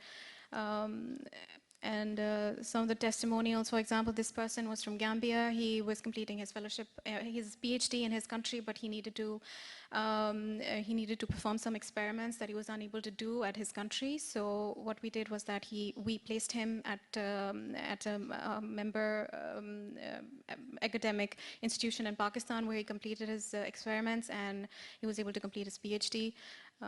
And some of the testimonials, for example, this person was from Gambia. He was completing his fellowship, his PhD in his country, but he needed to perform some experiments that he was unable to do at his country. So what we did was that we placed him at a member academic institution in Pakistan where he completed his experiments and he was able to complete his PhD.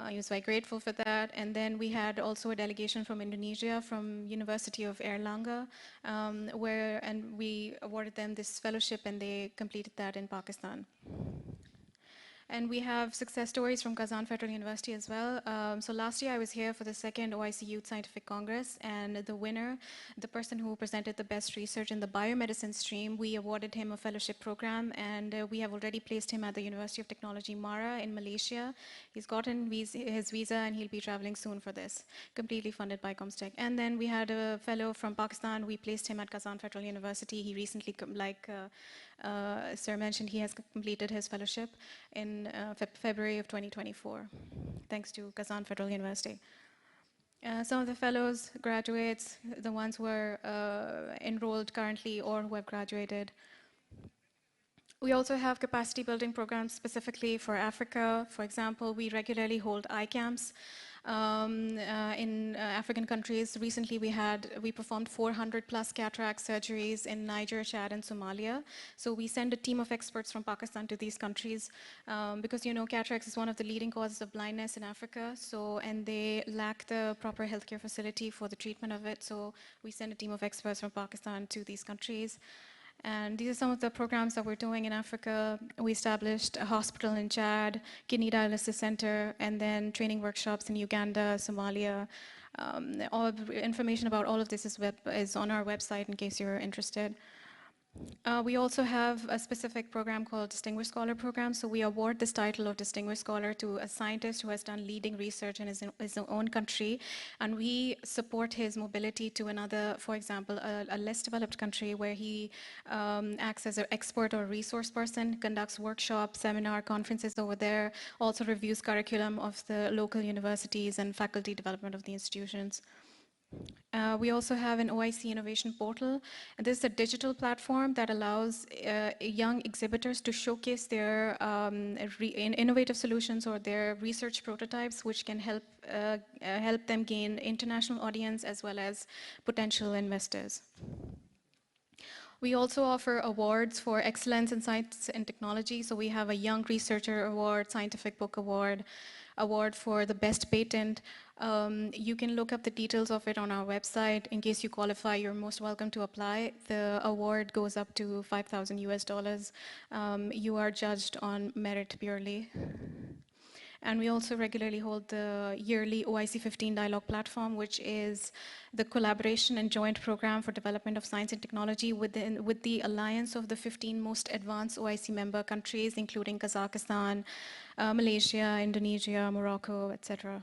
He was very grateful for that. And then we had also a delegation from Indonesia, from University of Erlangga, and we awarded them this fellowship and they completed that in Pakistan. And we have success stories from Kazan Federal University as well. So last year I was here for the second OIC Youth Scientific Congress, and the winner, the person who presented the best research in the biomedicine stream, we awarded him a fellowship program, and we have already placed him at the University of Technology Mara in Malaysia. He's gotten his visa and he'll be traveling soon for this, completely funded by Comstech. And then we had a fellow from Pakistan. We placed him at Kazan Federal University. He recently, Sir mentioned, he has completed his fellowship in February of 2024, thanks to Kazan Federal University. Some of the fellows, graduates, the ones who are enrolled currently or who have graduated. We also have capacity building programs specifically for Africa. For example, we regularly hold ICAMPs. in African countries. Recently, we performed 400 plus cataract surgeries in Niger, Chad, and Somalia. So we send a team of experts from Pakistan to these countries because cataracts is one of the leading causes of blindness in Africa. And they lack the proper healthcare facility for the treatment of it. So we send a team of experts from Pakistan to these countries. And these are some of the programs that we're doing in Africa. We established a hospital in Chad, kidney dialysis center, and then training workshops in Uganda, Somalia. All information about all of this is on our website in case you're interested. We also have a specific program called Distinguished Scholar Program. So we award this title of Distinguished Scholar to a scientist who has done leading research in his own country. And we support his mobility to another, for example, a less developed country where he acts as an expert or resource person, conducts workshops, seminar, conferences over there, also reviews curriculum of the local universities and faculty development of the institutions. We also have an OIC innovation portal. And this is a digital platform that allows young exhibitors to showcase their innovative solutions or their research prototypes, which can help them gain international audience as well as potential investors. We also offer awards for excellence in science and technology. So we have a Young Researcher Award, Scientific Book Award, award for the best patent. You can look up the details of it on our website. In case you qualify, you're most welcome to apply. The award goes up to $5,000. You are judged on merit purely. And we also regularly hold the yearly OIC 15 Dialogue Platform, which is the collaboration and joint program for development of science and technology with the alliance of the 15 most advanced OIC member countries, including Kazakhstan, Malaysia, Indonesia, Morocco, etc.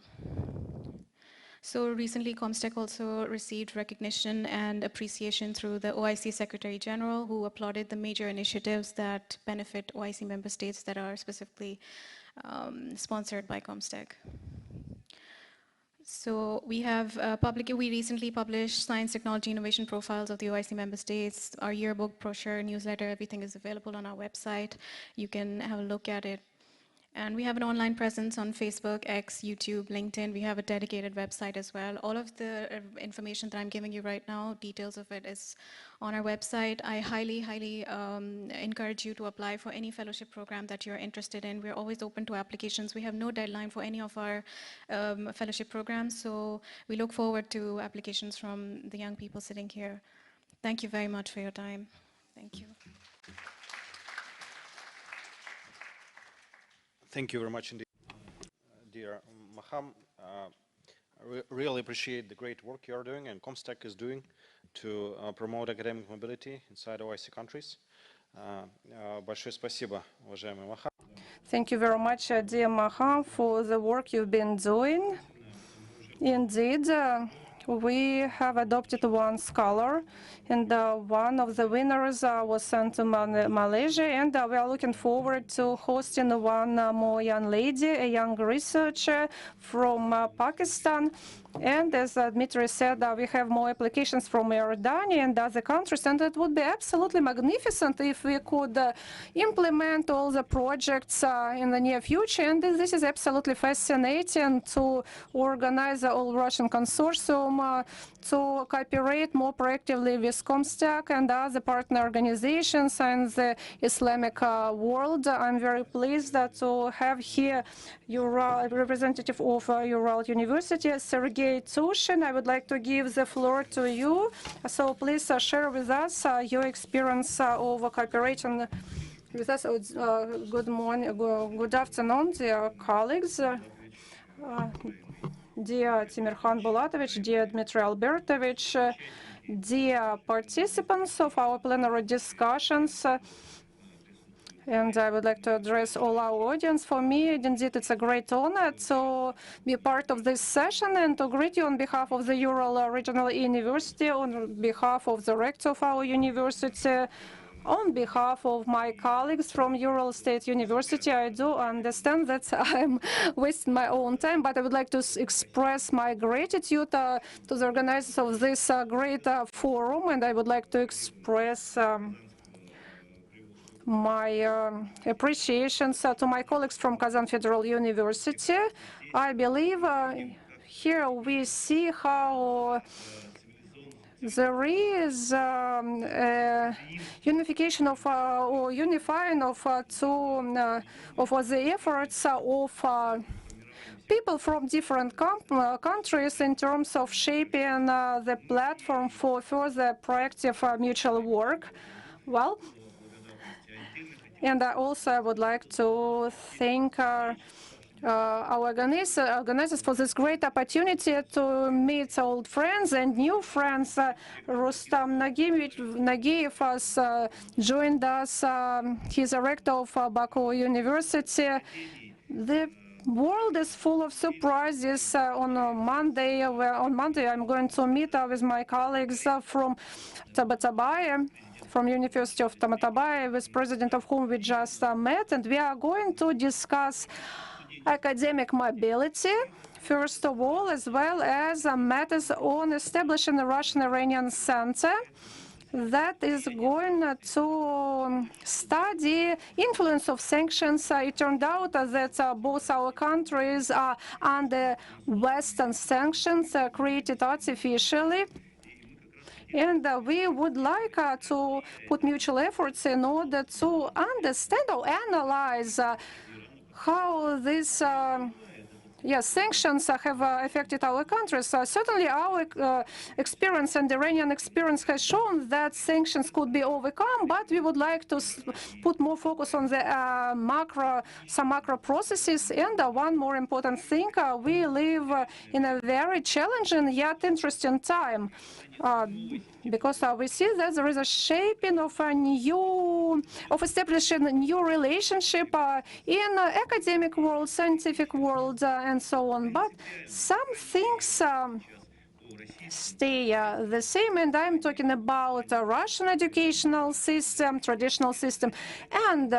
So recently, Comstech also received recognition and appreciation through the OIC Secretary General, who applauded the major initiatives that benefit OIC member states that are specifically sponsored by Comstech. So we have we recently published science, technology, innovation profiles of the OIC member states. Our yearbook, brochure, newsletter, everything is available on our website. You can have a look at it. And we have an online presence on Facebook, X, YouTube, LinkedIn. We have a dedicated website as well. All of the information that I'm giving you right now, details of it is on our website. I highly, highly encourage you to apply for any fellowship program that you're interested in. We're always open to applications. We have no deadline for any of our fellowship programs. So we look forward to applications from the young people sitting here. Thank you very much for your time. Thank you. Thank you very much indeed, dear Maham. I really appreciate the great work you are doing and Comstech is doing to promote academic mobility inside OIC countries. Большое спасибо, уважаемый Maham. Thank you very much, dear Maham, for the work you've been doing. Indeed, we have adopted one scholar, and one of the winners was sent to Malaysia, and we are looking forward to hosting one more young lady, a young researcher from Pakistan. And as Dmitry said, we have more applications from Iordania and other countries, and it would be absolutely magnificent if we could implement all the projects in the near future. And this is absolutely fascinating to organize the all-Russian consortium to cooperate more proactively with Comstech and other partner organizations in the Islamic world. I'm very pleased to have here Ural representative of Ural University, Sergei Tushin. I would like to give the floor to you. So please share with us your experience of cooperating with us. Good morning, good afternoon, dear colleagues. Dear Timirkhan Bulatovich, dear Dmitry Albertovich, dear participants of our plenary discussions, and I would like to address all our audience. For me, indeed, it's a great honor to be part of this session and to greet you on behalf of the Ural Regional University, on behalf of the rector of our university, on behalf of my colleagues from Ural State University. I do understand that I'm wasting my own time, but I would like to express my gratitude to the organizers of this great forum, and I would like to express my appreciation to my colleagues from Kazan Federal University. I believe here we see how there is unification of or unifying of the efforts of people from different countries in terms of shaping the platform for further proactive mutual work. Well, and I would like to thank our organizers for this great opportunity to meet old friends and new friends. Rustam Nagiev has joined us. He's a rector of Baku University. The world is full of surprises. On Monday, I'm going to meet with my colleagues from Tabatabai, from University of Tabatabai, with president of whom we just met, and we are going to discuss academic mobility, first of all, as well as matters on establishing a Russian-Iranian Center that is going to study influence of sanctions. It turned out that both our countries are under Western sanctions created artificially. And we would like to put mutual efforts in order to understand or analyze how these sanctions have affected our countries. Certainly our experience and Iranian experience has shown that sanctions could be overcome, but we would like to put more focus on the some macro processes. And one more important thing, we live in a very challenging yet interesting time. Because we see that there is a shaping of establishing a new relationship in academic world, scientific world, and so on. But some things stay the same, and I'm talking about Russian educational system, traditional system, and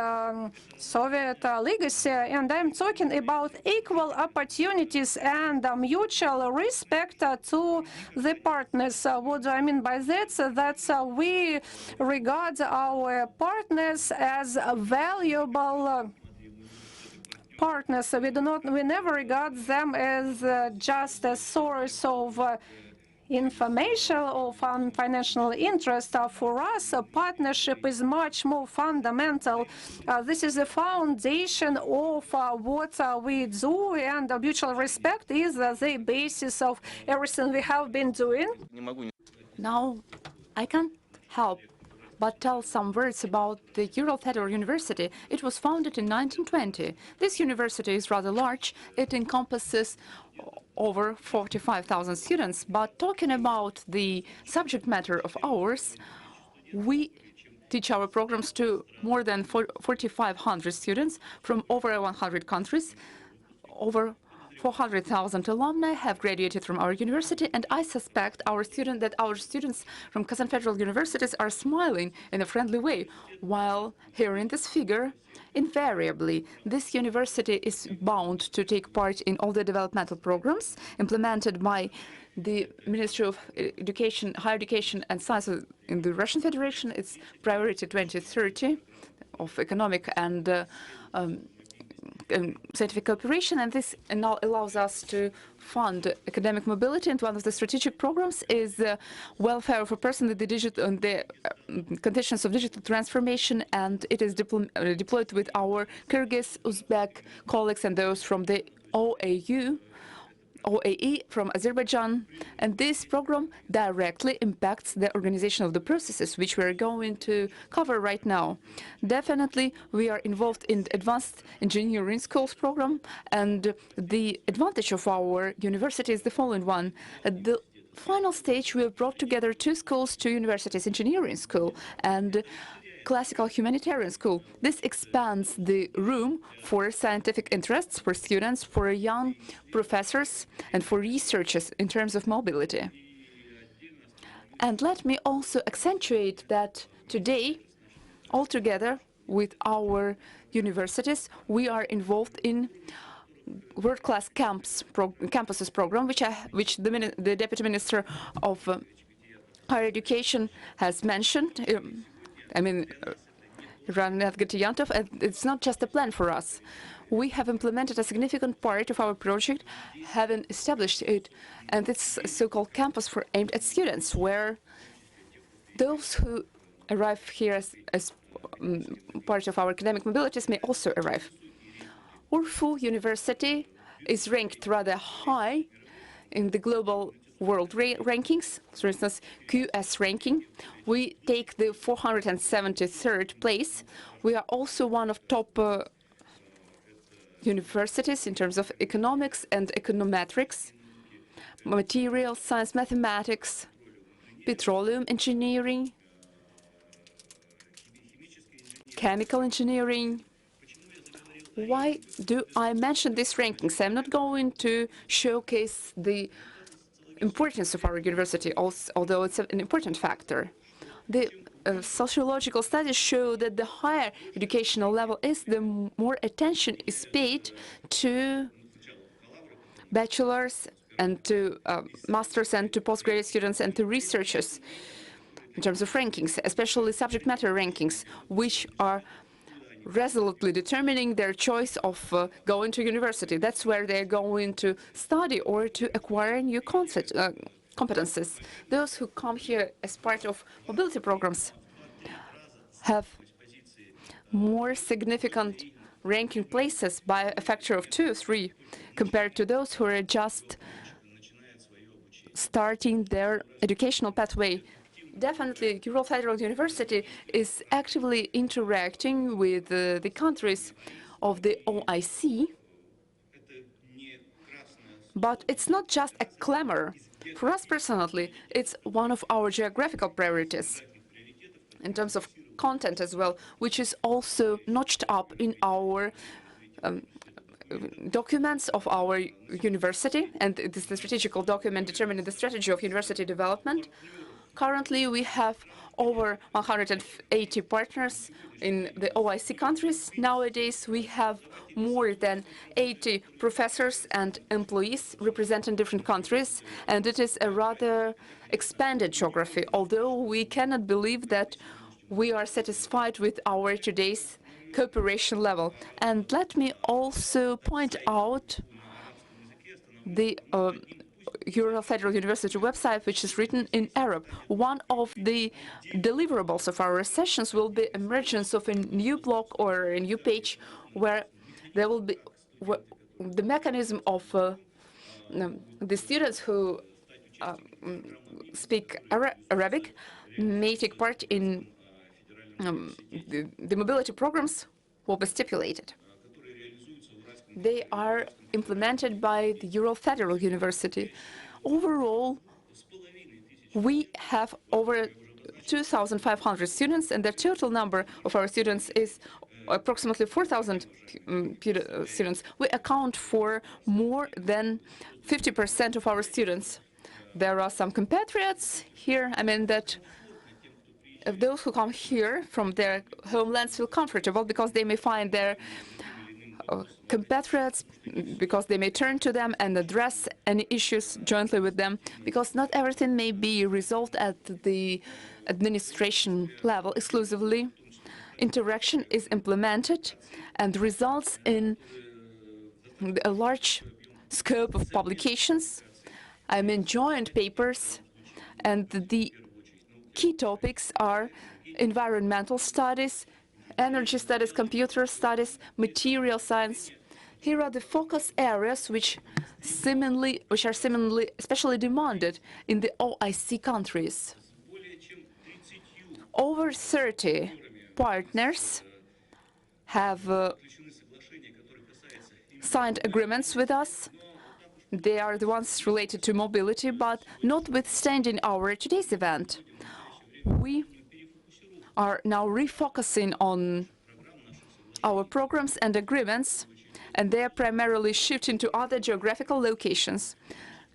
Soviet legacy, and I'm talking about equal opportunities and mutual respect to the partners. What do I mean by that? That's we regard our partners as valuable partners. We never regard them as just a source of information or financial interest. For us, a partnership is much more fundamental. This is the foundation of what we do, and mutual respect is the basis of everything we have been doing. Now, I can't help but tell some words about the Ural Federal University. It was founded in 1920. This university is rather large. It encompasses over 45,000 students. But talking about the subject matter of ours, we teach our programs to more than 4,500 students from over 100 countries. Over 400,000 alumni have graduated from our university, and I suspect our students from Kazan Federal Universities are smiling in a friendly way, while hearing this figure, invariably, this university is bound to take part in all the developmental programs implemented by the Ministry of Education, Higher Education and Science in the Russian Federation. It's Priority 2030 of economic and scientific cooperation, and this now allows us to fund academic mobility. And one of the strategic programs is welfare of a person in the conditions of digital transformation, and it is deployed with our Kyrgyz, Uzbek colleagues and those from the OAE from Azerbaijan, and this program directly impacts the organization of the processes, which we are going to cover right now. Definitely, we are involved in the Advanced Engineering Schools program, and the advantage of our university is the following one. At the final stage, we have brought together two schools, two universities, engineering school and classical humanitarian school. This expands the room for scientific interests, for students, for young professors, and for researchers in terms of mobility. And let me also accentuate that today, altogether with our universities, we are involved in world-class campuses program, which the Deputy Minister of Higher Education has mentioned. and it's not just a plan for us. We have implemented a significant part of our project, having established it, and it's a so-called campus for aimed at students, where those who arrive here as part of our academic mobilities may also arrive. Urfu University is ranked rather high in the global world rankings. For instance, QS ranking, we take the 473rd place. We are also one of top universities in terms of economics and econometrics, material science, mathematics, petroleum engineering, chemical engineering. Why do I mention these rankings? I'm not going to showcase the importance of our university, although it's an important factor. The sociological studies show that the higher educational level is, the more attention is paid to bachelor's and to master's and to postgraduate students and to researchers in terms of rankings, especially subject matter rankings, which are resolutely determining their choice of going to university. That's where they're going to study or to acquire new competences. Those who come here as part of mobility programs have more significant ranking places by a factor of 2 or 3 compared to those who are just starting their educational pathway. Definitely, Ural Federal University is actively interacting with the countries of the OIC, but it's not just a clamor. For us personally, it's one of our geographical priorities in terms of content as well, which is also notched up in our documents of our university, and it is the strategical document determining the strategy of university development. Currently, we have over 180 partners in the OIC countries. Nowadays, we have more than 80 professors and employees representing different countries, and it is a rather expanded geography, although we cannot believe that we are satisfied with our today's cooperation level. And let me also point out the Ural Federal University website, which is written in Arab. One of the deliverables of our sessions will be emergence of a new blog or a new page where there will be the mechanism of the students who speak Arabic may take part in the mobility programs will be stipulated. They are implemented by the Ural Federal University. Overall, we have over 2,500 students, and the total number of our students is approximately 4,000 students. We account for more than 50% of our students. There are some compatriots here, that those who come here from their homelands feel comfortable because they may find their compatriots, because they may turn to them and address any issues jointly with them, because not everything may be resolved at the administration level exclusively. Interaction is implemented and results in a large scope of publications, joint papers, and the key topics are environmental studies, energy studies, computer studies, material science. Here are the focus areas which are seemingly especially demanded in the OIC countries. Over 30 partners have signed agreements with us. They are the ones related to mobility, but notwithstanding our today's event, we are now refocusing on our programs and agreements, and they are primarily shifting to other geographical locations.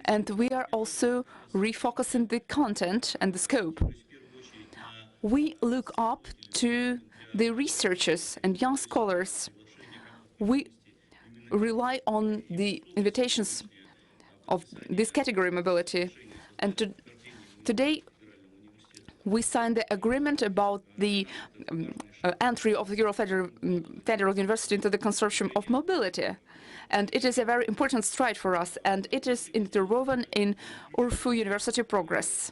And we are also refocusing the content and the scope. We look up to the researchers and young scholars. We rely on the invitations of this category mobility. And today, we signed the agreement about the entry of the Federal University into the consortium of mobility. And it is a very important stride for us, and it is interwoven in KFU University progress.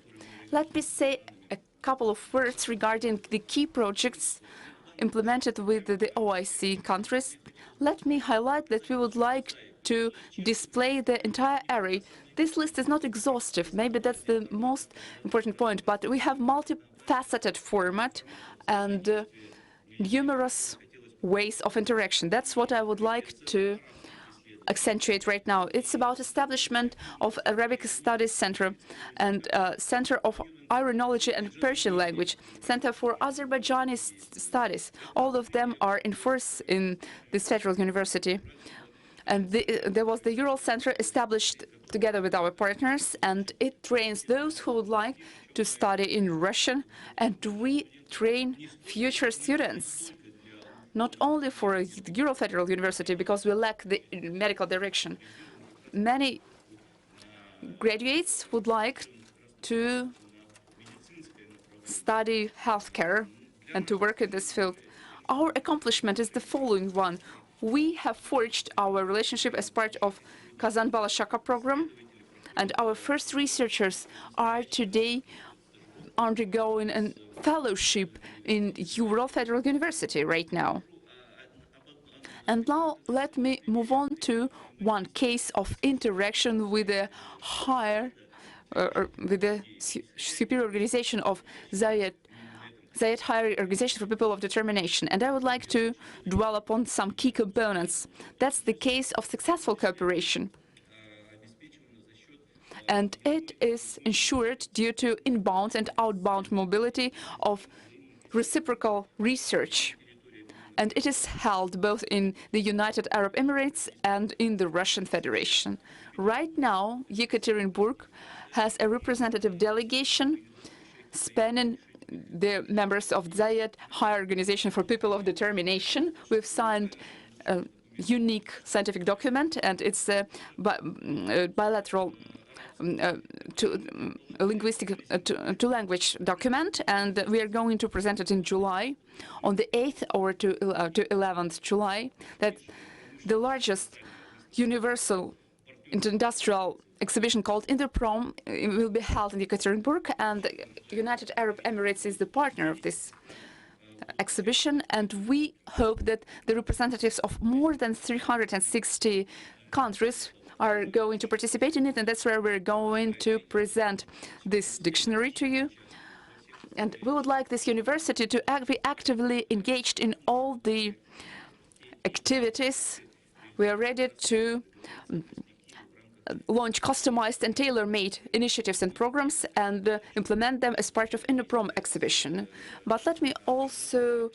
Let me say a couple of words regarding the key projects implemented with the OIC countries. Let me highlight that we would like to display the entire array. This list is not exhaustive. Maybe that's the most important point, but we have multifaceted format and numerous ways of interaction. That's what I would like to accentuate right now. It's about establishment of Arabic Studies Center and Center of Ironology and Persian Language, Center for Azerbaijani Studies. All of them are in force in this federal university. And there was the Ural Center established together with our partners, and it trains those who would like to study in Russian, and we train future students, not only for the Ural Federal University, because we lack the medical direction. Many graduates would like to study healthcare and to work in this field. Our accomplishment is the following one. We have forged our relationship as part of Kazan Balashaka program, and our first researchers are today undergoing a fellowship in Ural Federal University right now. And now let me move on to one case of interaction with the superior organization of Zayed Higher Organization for People of Determination. And I would like to dwell upon some key components. That's the case of successful cooperation. And it is ensured due to inbound and outbound mobility of reciprocal research. And it is held both in the United Arab Emirates and in the Russian Federation. Right now, Yekaterinburg has a representative delegation spanning the members of Zayed Higher Organization for People of Determination. We've signed a unique scientific document, and it's a bilateral two-language document, and we are going to present it in July, on the 8th or to 11th July, that the largest universal industrial exhibition called Interprom will be held in Yekaterinburg, and the United Arab Emirates is the partner of this exhibition, and we hope that the representatives of more than 360 countries are going to participate in it, and that's where we're going to present this dictionary to you. And we would like this university to be actively engaged in all the activities. We are ready to launch customized and tailor-made initiatives and programs and implement them as part of Interprom exhibition. But let me also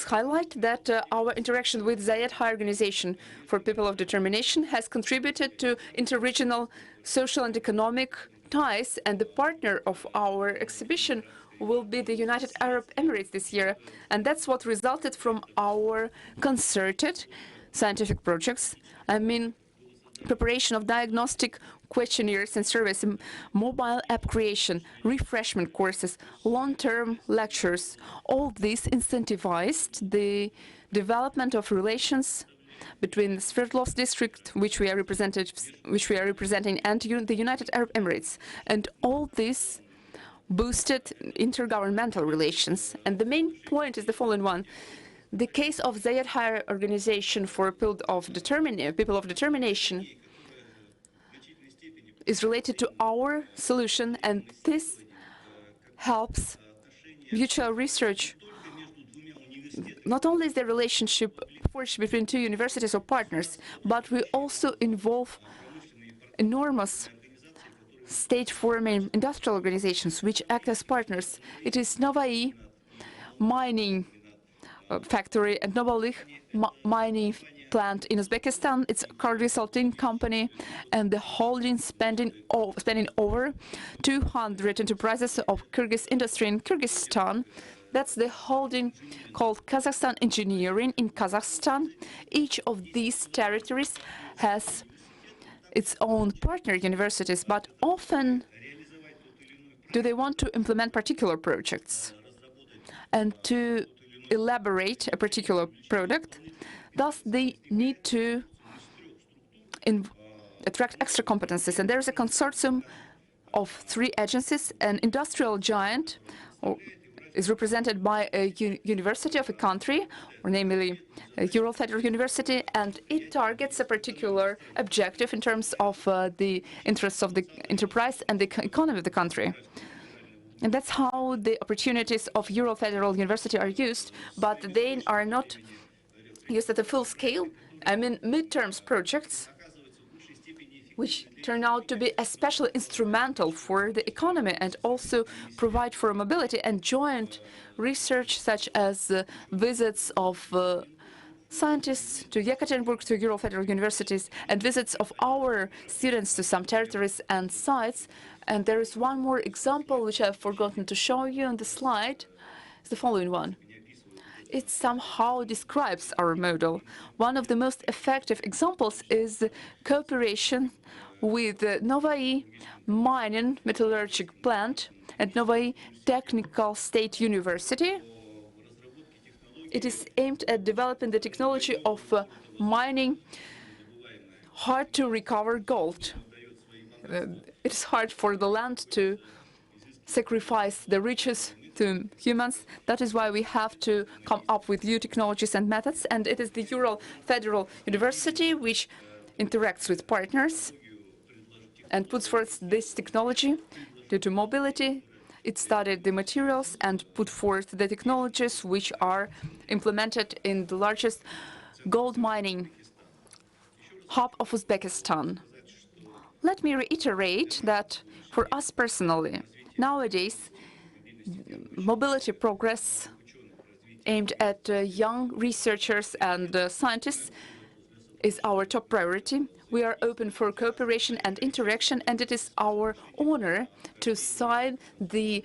highlight that our interaction with Zayed Higher Organization for People of Determination has contributed to interregional social and economic ties, and the partner of our exhibition will be the United Arab Emirates this year. And that's what resulted from our concerted scientific projects. I mean, preparation of diagnostic questionnaires and surveys, mobile app creation, refreshment courses, long-term lectures. All this incentivized the development of relations between the Sverdlovsk district, which we are representing, and the United Arab Emirates. And all this boosted intergovernmental relations. And the main point is the following one. The case of Zayed Higher Organization for People of Determination is related to our solution, and this helps mutual research. Not only is the relationship forged between two universities or partners, but we also involve enormous state-forming industrial organizations which act as partners. It is Novai mining factory and Novolich mining plant in Uzbekistan. It's Kyrgyz company, and the holding spending over 200 enterprises of Kyrgyz industry in Kyrgyzstan. That's the holding called Kazakhstan Engineering in Kazakhstan. Each of these territories has its own partner universities, but often do they want to implement particular projects and to elaborate a particular product. Thus, they need to attract extra competencies. And there is a consortium of 3 agencies. An industrial giant is represented by a university of a country, or namely a Ural Federal University, and it targets a particular objective in terms of the interests of the enterprise and the economy of the country. And that's how the opportunities of Ural Federal University are used, but they are not used at a full scale. I mean, midterms projects, which turn out to be especially instrumental for the economy and also provide for mobility and joint research, such as visits of scientists to Yekaterinburg, to Ural Federal Universities, and visits of our students to some territories and sites. And there is one more example which I've forgotten to show you on the slide. It's the following one. It somehow describes our model. One of the most effective examples is cooperation with the Novai mining metallurgic plant and Novai Technical State University. It is aimed at developing the technology of mining hard-to-recover gold. It is hard for the land to sacrifice the riches to humans. That is why we have to come up with new technologies and methods. And it is the Ural Federal University which interacts with partners and puts forth this technology due to mobility. It studied the materials and put forth the technologies which are implemented in the largest gold mining hub of Uzbekistan. Let me reiterate that for us personally, nowadays, mobility progress aimed at young researchers and scientists is our top priority. We are open for cooperation and interaction, and it is our honor to sign the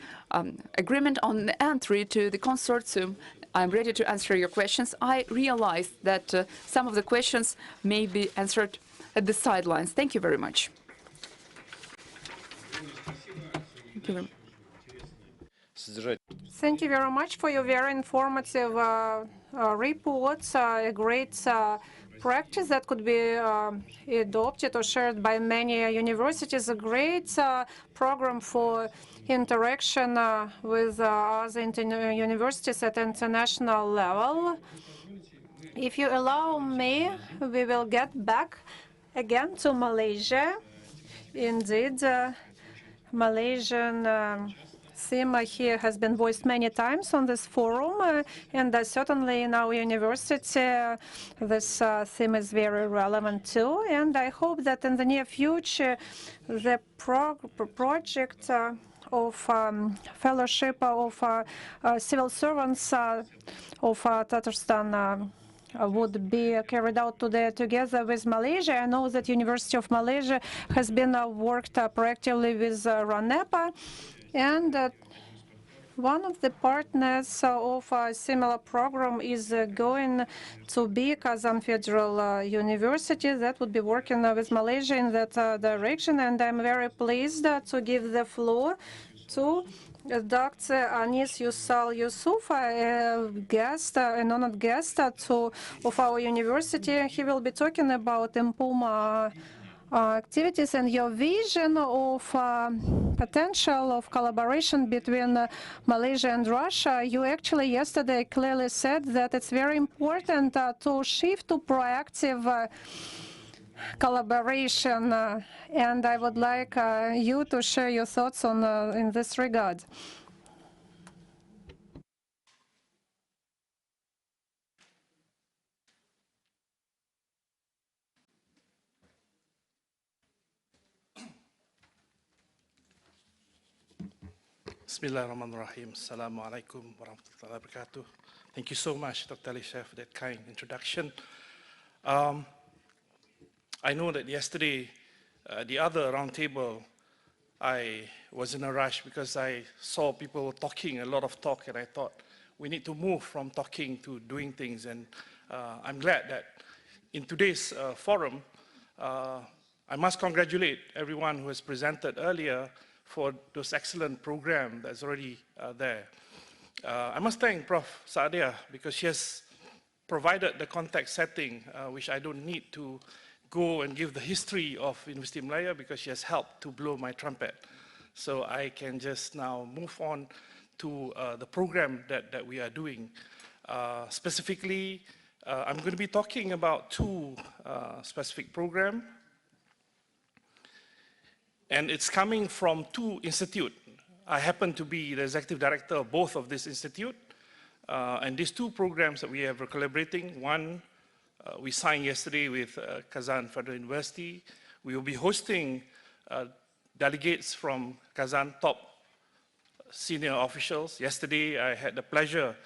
agreement on the entry to the consortium. I'm ready to answer your questions. I realize that some of the questions may be answered at the sidelines. Thank you very much. Thank you very much. Thank you very much for your very informative reports. A great practice that could be adopted or shared by many universities. A great program for interaction with other universities at international level. If you allow me, we will get back again to Malaysia. Indeed, Malaysian theme here has been voiced many times on this forum, and certainly in our university this theme is very relevant too. And I hope that in the near future the project of fellowship of civil servants of Tatarstan would be carried out together with Malaysia. I know that University of Malaysia has been worked proactively with RANEPA, and one of the partners of a similar program is going to be Kazan Federal University that would be working with Malaysia in that direction. And I'm very pleased to give the floor to Dr. Anis Yusal Yusuf, a guest, an honored guest of our university. He will be talking about IMPUMA activities and your vision of potential of collaboration between Malaysia and Russia. You actually yesterday clearly said that it's very important to shift to proactive collaboration, and I would like you to share your thoughts on in this regard. Bismillahirrahmanirrahim. Assalamu alaikum warahmatullahi wabarakatuh. Thank you so much, Dr. Alisha, for that kind introduction. I know that yesterday, the other roundtable, I was in a rush because I saw people talking, a lot of talk, and I thought we need to move from talking to doing things. And I'm glad that in today's forum, I must congratulate everyone who has presented earlier for those excellent programs that's already there. I must thank Prof. Saadia because she has provided the context setting, which I don't need to go and give the history of University of Malaya because she has helped to blow my trumpet. So I can just now move on to the program that we are doing. Specifically, I'm going to be talking about two specific programs. And it's coming from two institutes. I happen to be the executive director of both of this institute. And these two programs that we are collaborating, one we signed yesterday with Kazan Federal University. We will be hosting delegates from Kazan top senior officials. Yesterday, I had the pleasure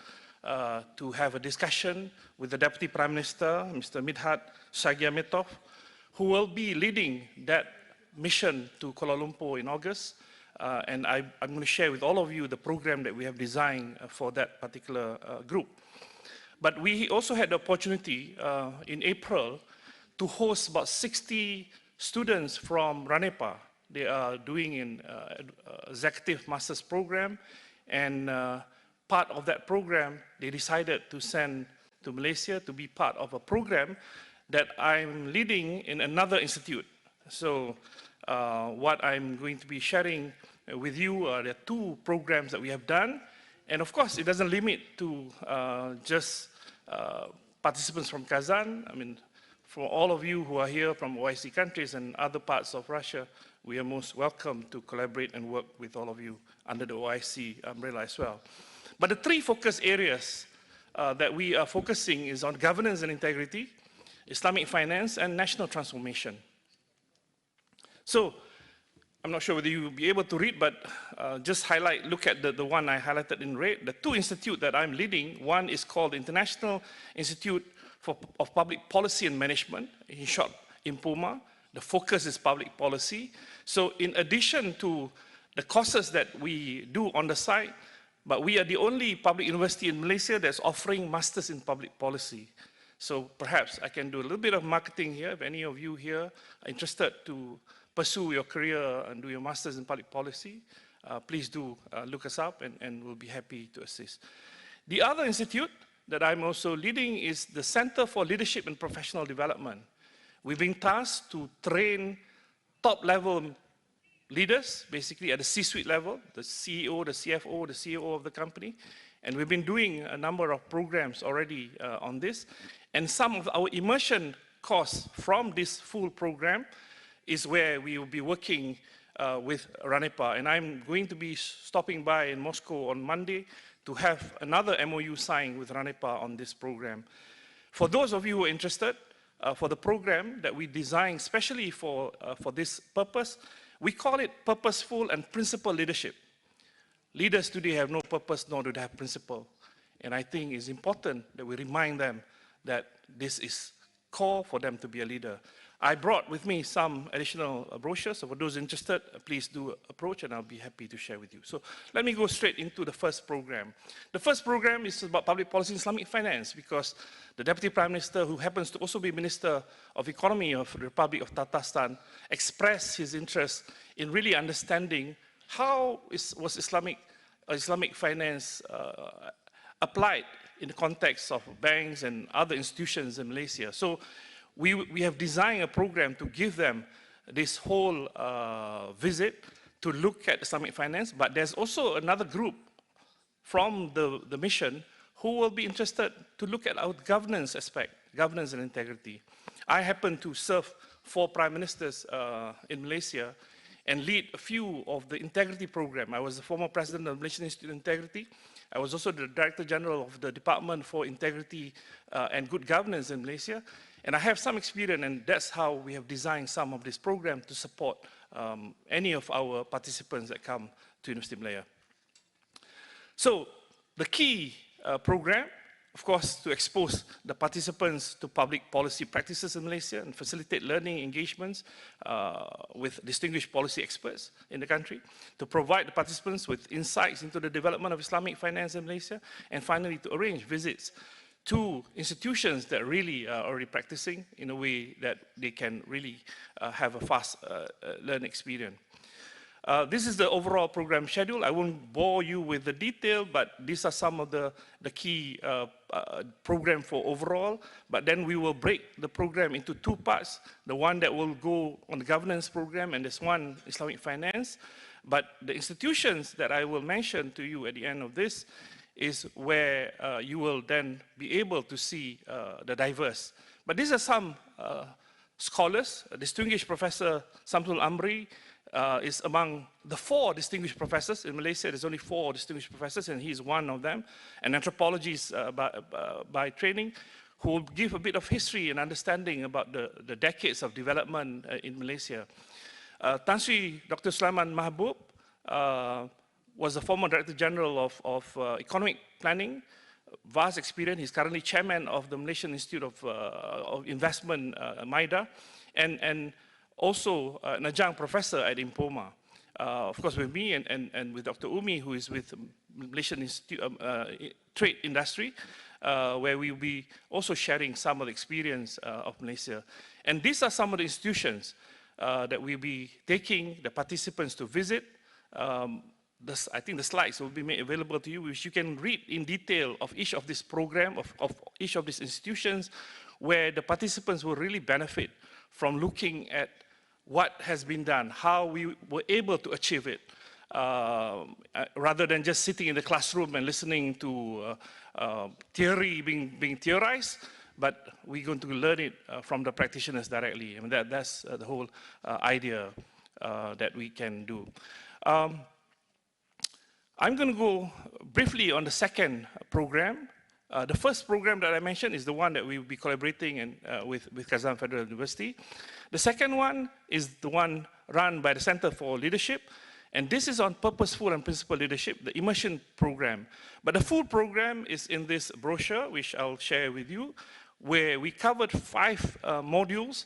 to have a discussion with the Deputy Prime Minister, Mr. Midhat Shagyametov, who will be leading that mission to Kuala Lumpur in August. And I'm going to share with all of you the program that we have designed for that particular group. But we also had the opportunity in April to host about 60 students from Ranepa. They are doing an executive master's program, and part of that program, they decided to send to Malaysia to be part of a program that I'm leading in another institute. So what I'm going to be sharing with you are the two programs that we have done. And of course, it doesn't limit to just participants from Kazan. I mean, for all of you who are here from OIC countries and other parts of Russia, we are most welcome to collaborate and work with all of you under the OIC umbrella as well. But the three focus areas that we are focusing is on governance and integrity, Islamic finance, and national transformation. So, I'm not sure whether you will be able to read, but just look at the one I highlighted in red. The two institutes that I'm leading, one is called the International Institute of Public Policy and Management, in short, IMPOMA. The focus is public policy. So in addition to the courses that we do on the side, but we are the only public university in Malaysia that's offering masters in public policy. So perhaps I can do a little bit of marketing here. If any of you here are interested to pursue your career and do your masters in public policy, please do look us up and we'll be happy to assist. The other institute that I'm also leading is the Center for Leadership and Professional Development. We've been tasked to train top-level leaders, basically at the C-suite level, the CEO, the CFO, the CEO of the company. And we've been doing a number of programs already on this. And some of our immersion course from this full program is where we will be working with Ranepa. And I'm going to be stopping by in Moscow on Monday to have another MOU signed with Ranepa on this program. For those of you who are interested, for the program that we designed specially for this purpose, we call it Purposeful and Principled Leadership. Leaders today have no purpose, nor do they have principle. And I think it's important that we remind them that this is core for them to be a leader. I brought with me some additional brochures, so for those interested, please do approach and I'll be happy to share with you. So let me go straight into the first program. The first program is about public policy in Islamic finance because the Deputy Prime Minister, who happens to also be Minister of Economy of the Republic of Tatarstan, expressed his interest in really understanding how was Islamic finance applied in the context of banks and other institutions in Malaysia. So we have designed a program to give them this whole visit to look at Islamic finance, but there's also another group from the mission who will be interested to look at our governance aspect, governance and integrity. I happen to serve 4 prime ministers in Malaysia and lead a few of the integrity program. I was the former president of the Malaysian Institute of Integrity. I was also the Director General of the Department for Integrity and Good Governance in Malaysia. And I have some experience, and that's how we have designed some of this program to support any of our participants that come to University of Malaya. So the key program, of course, to expose the participants to public policy practices in Malaysia and facilitate learning engagements with distinguished policy experts in the country, to provide the participants with insights into the development of Islamic finance in Malaysia, and finally to arrange visits to institutions that really are already practicing in a way that they can really have a fast learning experience. This is the overall program schedule. I won't bore you with the detail, but these are some of the key program for overall. But then we will break the program into two parts. The one that will go on the governance program, and this one, Islamic finance. But the institutions that I will mention to you at the end of this is where you will then be able to see the diverse. But these are some scholars. A distinguished Professor Samsul Amri is among the 4 distinguished professors. In Malaysia, there's only 4 distinguished professors, and he's one of them. An anthropologist by training, who will give a bit of history and understanding about the decades of development in Malaysia. Tan Sri Dr. Sulaiman Mahbub was the former Director General of Economic Planning, vast experience. He's currently chairman of the Malaysian Institute of Investment, MIDA, and also an adjunct professor at IMPOMA. Of course, with me and with Dr. Umi, who is with Malaysian Institute Trade Industry, where we'll be also sharing some of the experience of Malaysia. And these are some of the institutions that we'll be taking the participants to visit. I think the slides will be made available to you, which you can read in detail of each of this program, of each of these institutions, where the participants will really benefit from looking at what has been done, how we were able to achieve it, rather than just sitting in the classroom and listening to theory being theorized, but we're going to learn it from the practitioners directly. I mean, that's the whole idea that we can do. I'm going to go briefly on the second program. The first program that I mentioned is the one that we will be collaborating with Kazan Federal University. The second one is the one run by the Center for Leadership, and this is on purposeful and principled leadership, the immersion program. But the full program is in this brochure, which I'll share with you, where we covered 5 modules,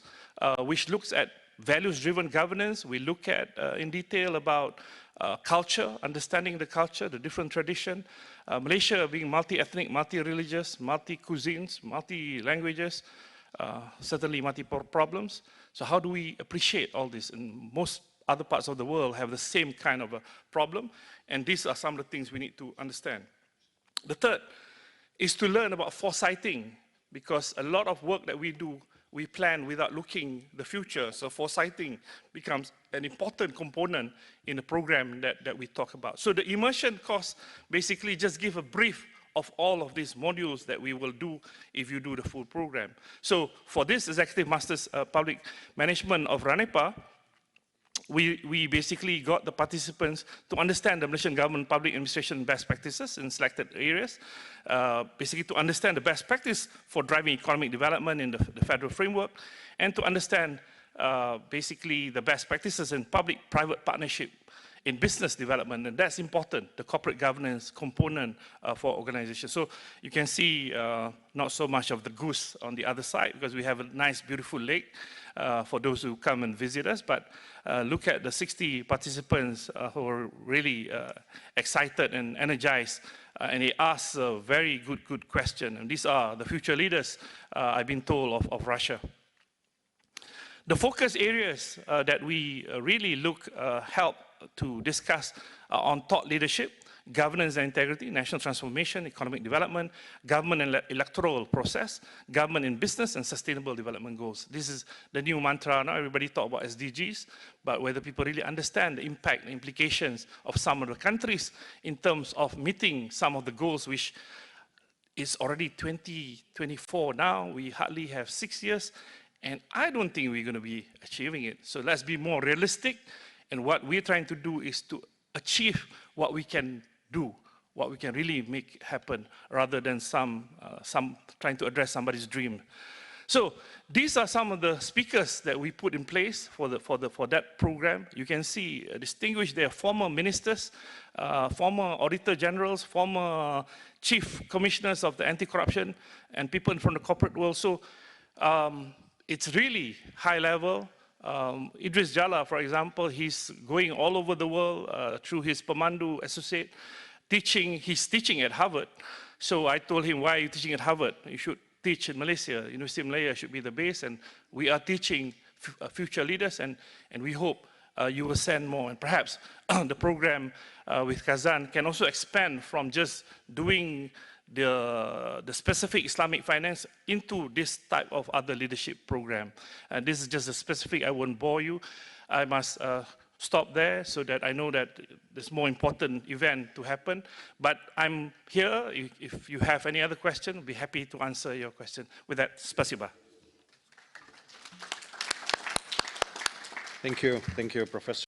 which looks at values-driven governance. We look at in detail about culture, understanding the culture, the different tradition. Malaysia being multi-ethnic, multi-religious, multi-cuisines, multi-languages, certainly multi-problems. So how do we appreciate all this? And most other parts of the world have the same kind of a problem, and these are some of the things we need to understand. The third is to learn about foresighting, because a lot of work that we do, we plan without looking the future. So foresighting becomes an important component in the program that we talk about. So the immersion course basically just give a brief of all of these modules that we will do if you do the full program. So for this Executive Masters Public Management of RANEPA, we basically got the participants to understand the Malaysian government public administration best practices in selected areas, basically to understand the best practice for driving economic development in the federal framework, and to understand basically the best practices in public-private partnership in business development, and that's important, the corporate governance component for organizations. So you can see not so much of the goose on the other side, because we have a nice, beautiful lake for those who come and visit us, but look at the 60 participants who are really excited and energized, and they ask a very good question, and these are the future leaders, I've been told, of Russia. The focus areas that we really help to discuss on thought leadership, governance and integrity, national transformation, economic development, government and electoral process, government in business, and sustainable development goals. This is the new mantra. Now everybody talk about SDGs, but whether people really understand the impact, the implications of some of the countries in terms of meeting some of the goals, which is already 2024 now. We hardly have 6 years, and I don't think we're going to be achieving it. So let's be more realistic. And what we're trying to do is to achieve what we can do, what we can really make happen, rather than some trying to address somebody's dream. So these are some of the speakers that we put in place for that program. You can see distinguished, they are former ministers, former auditor generals, former chief commissioners of the anti-corruption, and people from the corporate world. So it's really high level. Idris Jalla, for example, he's going all over the world through his Pemandu associate, he's teaching at Harvard. So I told him, why are you teaching at Harvard? You should teach in Malaysia. University of Malaya should be the base, and we are teaching future leaders, and we hope you will send more. And perhaps the program with Kazan can also expand from just doing the specific Islamic finance into this type of other leadership program. And this is just a specific, I won't bore you. I must stop there so that I know that there's more important event to happen. But I'm here, if you have any other question, I'll be happy to answer your question. With that, spasiba. Thank you, Professor.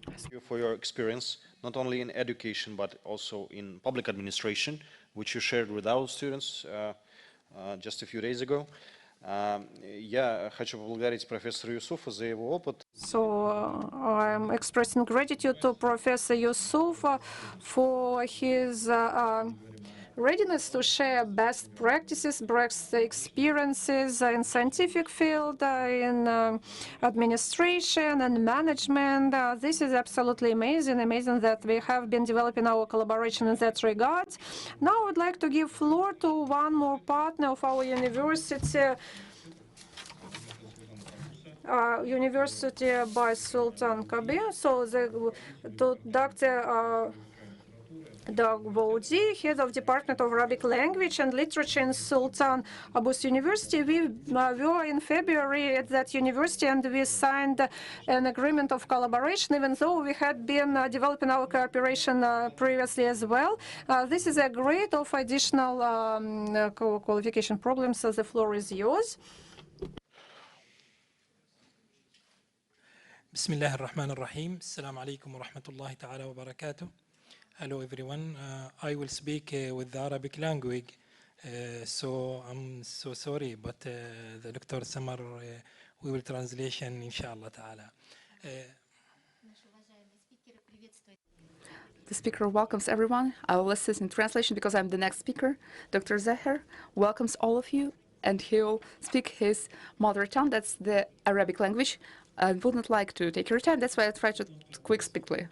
Thank you for your experience, not only in education, but also in public administration, which you shared with our students just a few days ago. Я хочу поблагодарить профессора Юсуфа за его опыт. So I'm expressing gratitude to Professor Yusuf for his readiness to share best practices, best experiences in scientific field, in administration and management. This is absolutely amazing that we have been developing our collaboration in that regard. Now I would like to give floor to one more partner of our university, University by Sultan Kabir. So Dr. Doug Vodi, head of Department of Arabic Language and Literature in Sultan Qaboos University. We were in February at that university and we signed an agreement of collaboration, even though we had been developing our cooperation previously as well. This is a grade of additional qualification programs, so the floor is yours. بسم الله الرحمن الرحيم السلام عليكم ورحمة الله تعالى وبركاته. Hello everyone. I will speak with the Arabic language. So I'm so sorry, but the Dr. Samar, we will translation inshallah ta'ala. The speaker welcomes everyone. I will assist in translation because I'm the next speaker. Dr. Zahir welcomes all of you, and he'll speak his mother tongue, that's the Arabic language. I wouldn't like to take your time, that's why I try to quick speakly.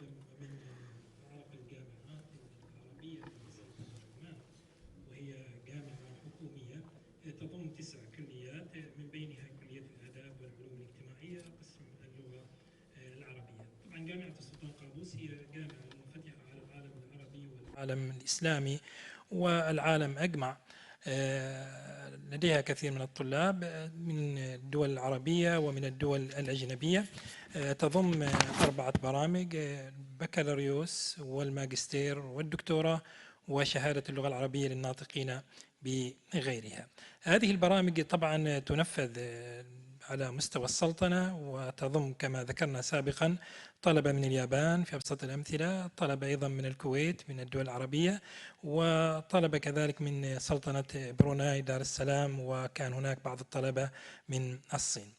العالم الإسلامي والعالم أجمع لديها كثير من الطلاب من الدول العربية ومن الدول الأجنبية. تضم 4 برامج: البكالوريوس والماجستير والدكتوراه وشهادة اللغة العربية للناطقين بغيرها. هذه البرامج طبعا تنفذ على مستوى السلطنة وتضم كما ذكرنا سابقا طلبة من اليابان في أبسط الأمثلة، طلبة أيضا من الكويت من الدول العربية، وطلبة كذلك من سلطنة بروناي دار السلام، وكان هناك بعض الطلبة من الصين.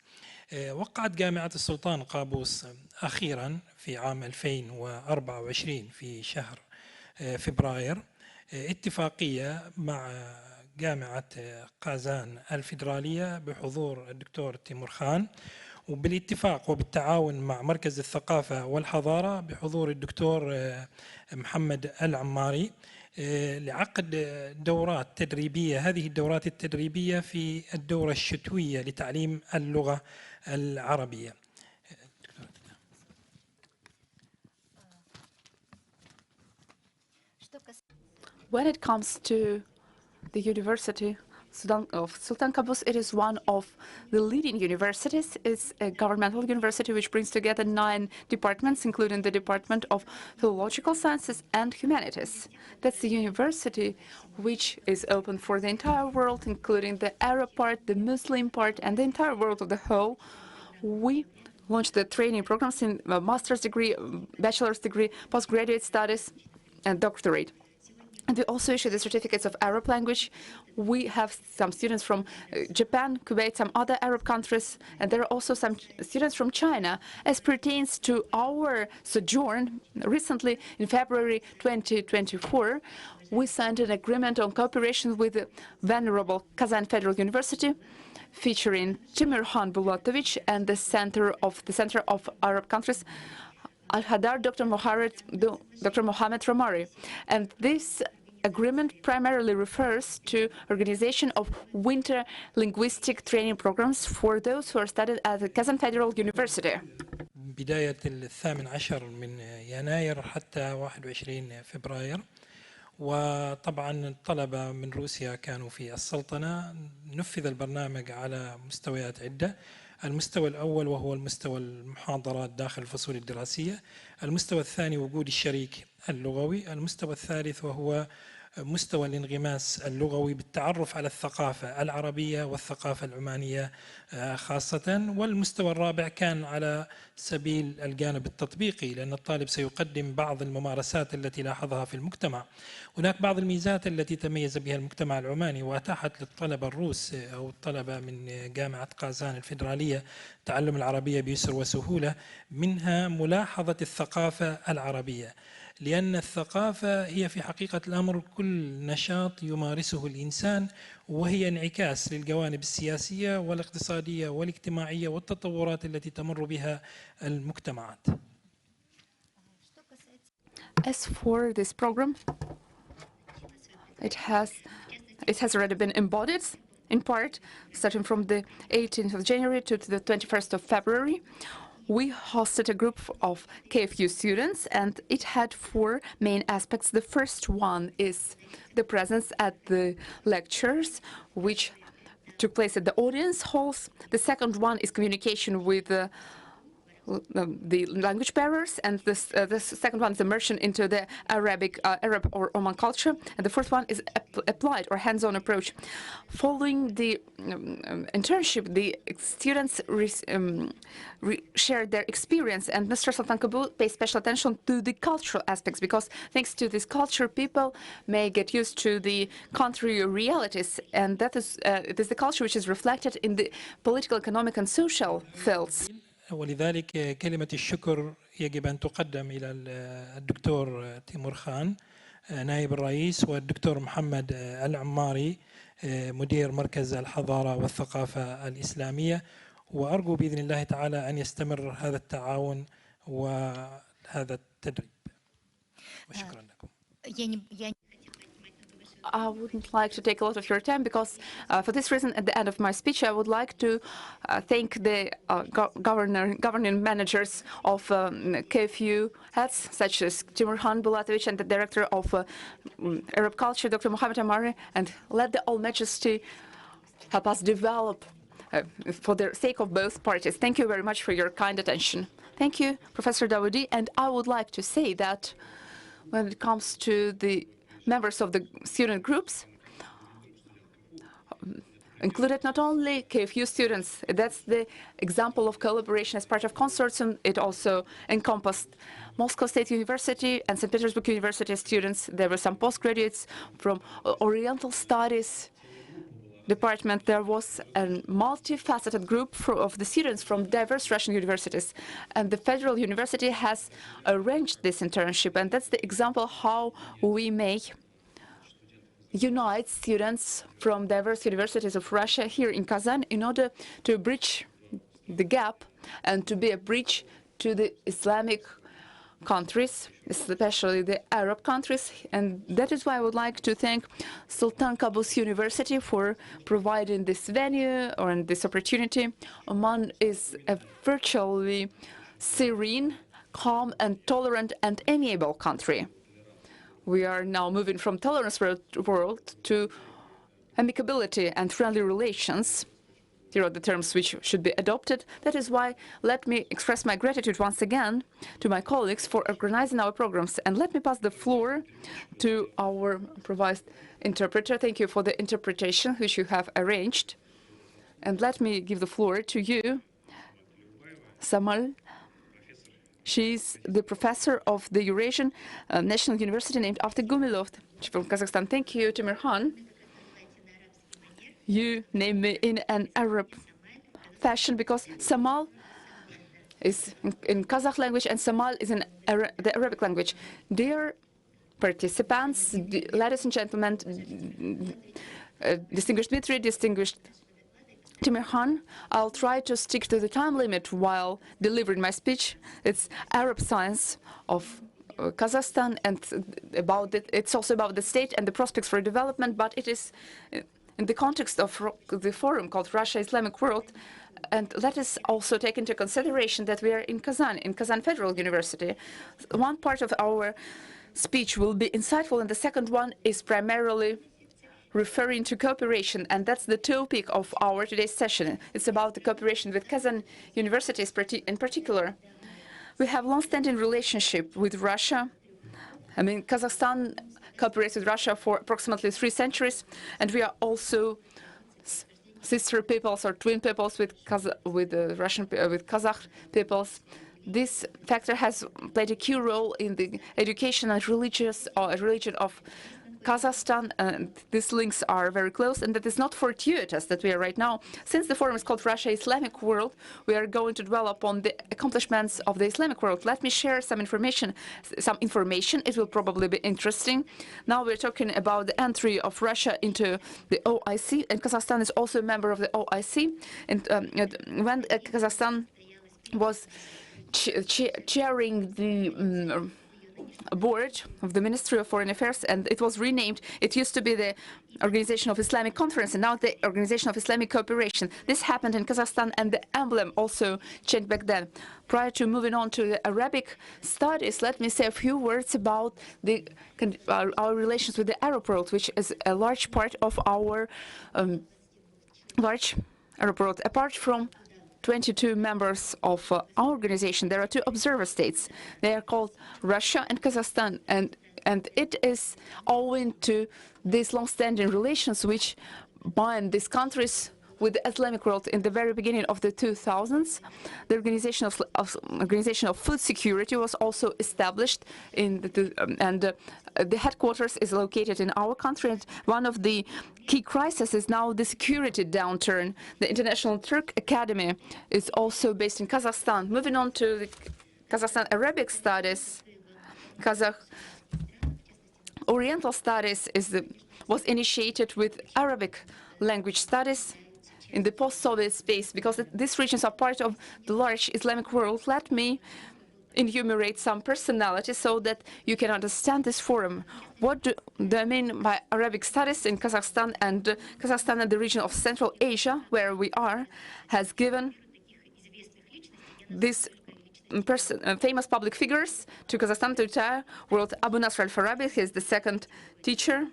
وقعت جامعة السلطان قابوس أخيرا في عام 2024 في شهر فبراير اتفاقية مع جامعة قازان الفيدرالية بحضور الدكتور تيمور خان، وبالاتفاق وبالتعاون مع مركز الثقافة والحضارة بحضور الدكتور محمد العماري لعقد دورات تدريبية. هذه الدورات التدريبية في الدورة الشتوية لتعليم اللغة العربية. When it comes to the University of Sultan Qaboos, it is one of the leading universities. It's a governmental university which brings together 9 departments, including the Department of Philological Sciences and Humanities. That's the university which is open for the entire world, including the Arab part, the Muslim part, and the entire world of the whole. We launched the training programs in master's degree, bachelor's degree, postgraduate studies, and doctorate. And we also issue the certificates of Arab language. We have some students from Japan, Kuwait, some other Arab countries, and there are also some students from China. As pertains to our sojourn, recently in February 2024, we signed an agreement on cooperation with the Venerable Kazan Federal University, featuring Timirhan Bulatovich and the Center of Arab Countries, Al-Hadar, Dr. Mohammed Ramari. And this agreement primarily refers to organization of winter linguistic training programs for those who are studied at the Kazan Federal University. بداية 18 من يناير حتى 21 فبراير. وطبعا الطلبة من روسيا كانوا في السلطنة. نفذ البرنامج على مستويات عدة. المستوى الأول وهو المستوى المحاضرات داخل الفصول الدراسية. المستوى الثاني وجود الشريك اللغوي. المستوى الثالث وهو مستوى الانغماس اللغوي بالتعرف على الثقافة العربية والثقافة العمانية خاصة. والمستوى الرابع كان على سبيل الجانب التطبيقي، لأن الطالب سيقدم بعض الممارسات التي لاحظها في المجتمع. هناك بعض الميزات التي تميز بها المجتمع العماني وأتاحت للطلبة الروس أو الطلبة من جامعة قازان الفيدرالية تعلم العربية بيسر وسهولة، منها ملاحظة الثقافة العربية، لأن الثقافة هي في حقيقة الأمر كل نشاط يمارسه الإنسان، وهي انعكاس للجوانب السياسية والاقتصادية والاجتماعية والتطورات التي تمر بها المجتمعات. As for this program, it has already been embodied in part, starting from the 18th of January to the 21st of February. We hosted a group of KFU students, and it had 4 main aspects. The first one is the presence at the lectures, which took place at the audience halls. The second one is communication with the language barriers, and the second one is immersion into the Arab or Oman culture, and the fourth one is applied or hands-on approach. Following the internship, the students shared their experience, and Mr. Sultan Kabul pays special attention to the cultural aspects, because thanks to this culture, people may get used to the country realities, and that is it is the culture which is reflected in the political, economic, and social fields. ولذلك كلمة الشكر يجب أن تقدم إلى الدكتور تيمور خان نائب الرئيس، والدكتور محمد العماري مدير مركز الحضارة والثقافة الإسلامية، وأرجو بإذن الله تعالى أن يستمر هذا التعاون وهذا التدريب. وشكرا لكم. I wouldn't like to take a lot of your time, because for this reason, at the end of my speech, I would like to thank the governing managers of KFU heads, such as Timur Han Bulatovic, and the director of Arab culture, Dr. Mohammed Amari, and let the All Majesty help us develop for the sake of both parties. Thank you very much for your kind attention. Thank you, Professor Dawoodi. And I would like to say that when it comes to the members of the student groups, included not only KFU students, that's the example of collaboration as part of consortium. It also encompassed Moscow State University and St. Petersburg University students. There were some postgraduates from Oriental Studies department. There was a multifaceted group of the students from diverse Russian universities, and the Federal University has arranged this internship, and that's the example how we may unite students from diverse universities of Russia here in Kazan in order to bridge the gap and to be a bridge to the Islamic countries, especially the Arab countries. And that is why I would like to thank Sultan Qaboos University for providing this venue or this opportunity. Oman is a virtually serene, calm, and tolerant and amiable country. We are now moving from tolerance world to amicability and friendly relations. Here are the terms which should be adopted. That is why let me express my gratitude once again to my colleagues for organizing our programs. And let me pass the floor to our improvised interpreter. Thank you for the interpretation which you have arranged. And let me give the floor to you, Samal. She's the professor of the Eurasian National University named after Gumilov from Kazakhstan. Thank you, Timur Han. You name me in an Arab fashion because Samal is in Kazakh language and Samal is in the Arabic language. Dear participants, ladies and gentlemen, distinguished Dmitry, distinguished Timur Han, I'll try to stick to the time limit while delivering my speech. It's Arab science of Kazakhstan, and it's also about the state and the prospects for development, but it is in the context of the forum called Russia Islamic World, And let us also take into consideration that we are in Kazan Federal University. One part of our speech will be insightful, and the second one is primarily referring to cooperation, and that's the topic of our today's session. It's about the cooperation with Kazan universities in particular. We have long-standing relationship with Russia. I mean, Kazakhstan cooperates with Russia for approximately 3 centuries, and we are also sister peoples or twin peoples with Kazakh peoples. This factor has played a key role in the education and religion of Kazakhstan, and these links are very close, and that is not fortuitous that we are right now. Since the forum is called Russia Islamic World, we are going to dwell upon the accomplishments of the Islamic world. Let me share some information. It will probably be interesting. Now we're talking about the entry of Russia into the OIC, and Kazakhstan is also a member of the OIC. And when Kazakhstan was chairing the board of the Ministry of Foreign Affairs, and it was renamed. It used to be the Organization of Islamic Conference, and now the Organization of Islamic Cooperation. This happened in Kazakhstan, and the emblem also changed back then. Prior to moving on to the Arabic studies, let me say a few words about our relations with the Arab world, which is a large part of our large Arab world. Apart from 22 members of our organization, there are 2 observer states. They are called Russia and Kazakhstan, and it is owing to these long-standing relations which bind these countries with the Islamic world. In the very beginning of the 2000s, the Organization of Food Security was also established and the headquarters is located in our country. And one of the key crises is now the security downturn. The International Turk Academy is also based in Kazakhstan. Moving on to the Kazakhstan Arabic studies, Kazakh Oriental studies was initiated with Arabic language studies in the post-Soviet space, because these regions are part of the large Islamic world. Let me enumerate some personalities so that you can understand this forum. What do I mean by Arabic studies in Kazakhstan? And Kazakhstan and the region of Central Asia, where we are, has given these famous public figures to Kazakhstan, to the entire world. Abu Nasr al-Farabi, he is the second teacher.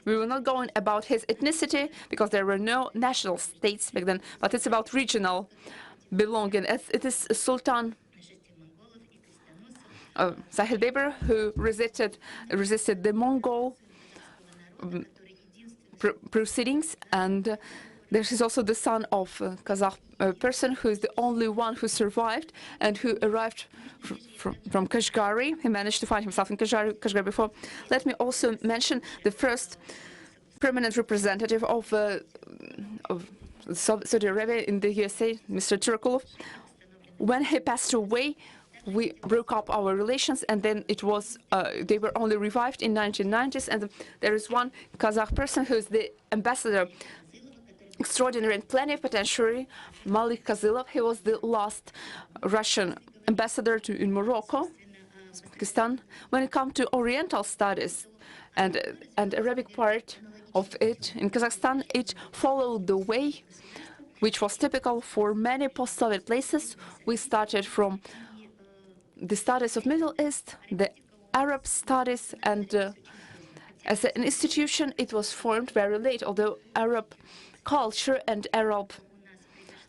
We will not go on about his ethnicity, because there were no national states back then, but it's about regional belonging. It is Sultan Sahil Baber who resisted the Mongol proceedings, and there is also the son of a Kazakh person who is the only one who survived and who arrived from Kashgari. He managed to find himself in Kashgari before. Let me also mention the first permanent representative of Saudi Arabia in the USA, Mr. Turkulov. When he passed away, we broke up our relations, and then they were only revived in 1990s. And there is one Kazakh person who is the ambassador extraordinary and plenipotentiary, Malik Kazilov. He was the last Russian ambassador in Morocco, Pakistan. When it comes to Oriental studies and Arabic part of it in Kazakhstan, it followed the way which was typical for many post-Soviet places. We started from the studies of Middle East, the Arab studies, and as an institution, it was formed very late, although Arab culture and Arab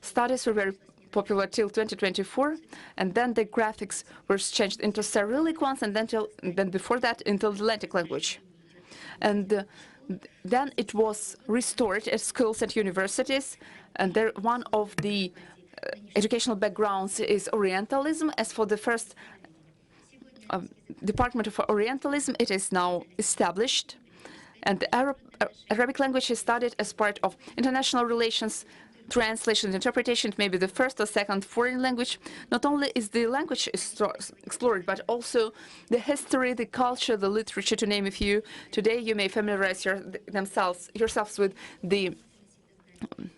studies were very popular till 2024, and then the graphics were changed into Cyrillic ones, and then before that into Atlantic language. And then it was restored at schools and universities, and one of the educational backgrounds is Orientalism. As for the first Department of Orientalism, it is now established, and the Arabic language is studied as part of international relations, translation and interpretation. It may be the first or second foreign language. Not only is the language explored, but also the history, the culture, the literature, to name a few. Today, you may familiarize yourselves with the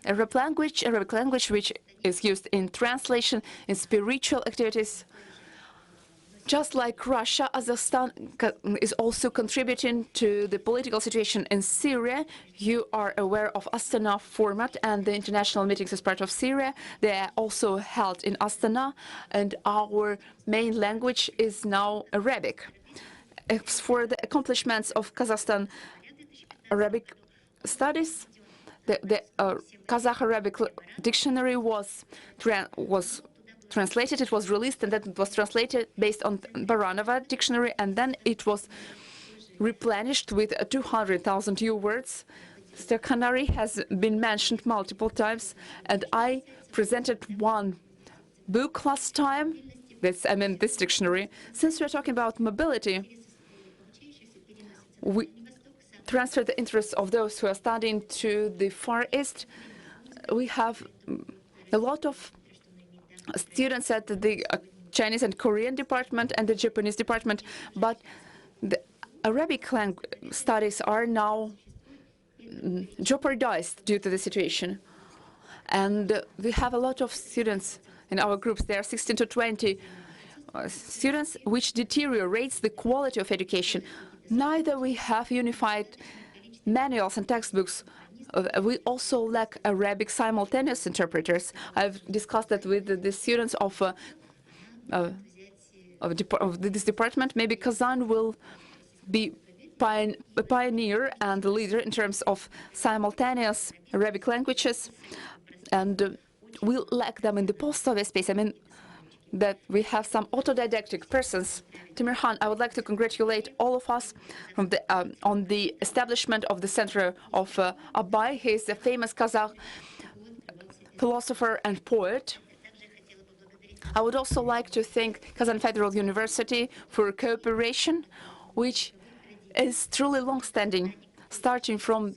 Arabic language, which is used in translation, in spiritual activities. Just like Russia, Kazakhstan is also contributing to the political situation in Syria. You are aware of Astana format and the international meetings as part of Syria. They are also held in Astana, and our main language is now Arabic. As for the accomplishments of Kazakhstan Arabic studies, the Kazakh Arabic dictionary was translated, it was released, and then it was translated based on Baranova dictionary, and then it was replenished with 200,000 new words. Mr. Canary has been mentioned multiple times, and I presented one book last time, this dictionary. Since we're talking about mobility, we transfer the interests of those who are studying to the Far East. We have a lot of students at the Chinese and Korean department and the Japanese department, but the Arabic language studies are now jeopardized due to the situation. And we have a lot of students in our groups. There are 16 to 20 students, which deteriorates the quality of education. Neither we have unified manuals and textbooks. We also lack Arabic simultaneous interpreters. I've discussed that with the students of this department. Maybe Kazan will be a pioneer and a leader in terms of simultaneous Arabic languages, and we lack them in the post-Soviet space. That we have some autodidactic persons. Timirhan, I would like to congratulate all of us from on the establishment of the Center of Abay. He is a famous Kazakh philosopher and poet. I would also like to thank Kazan Federal University for cooperation, which is truly long-standing, starting from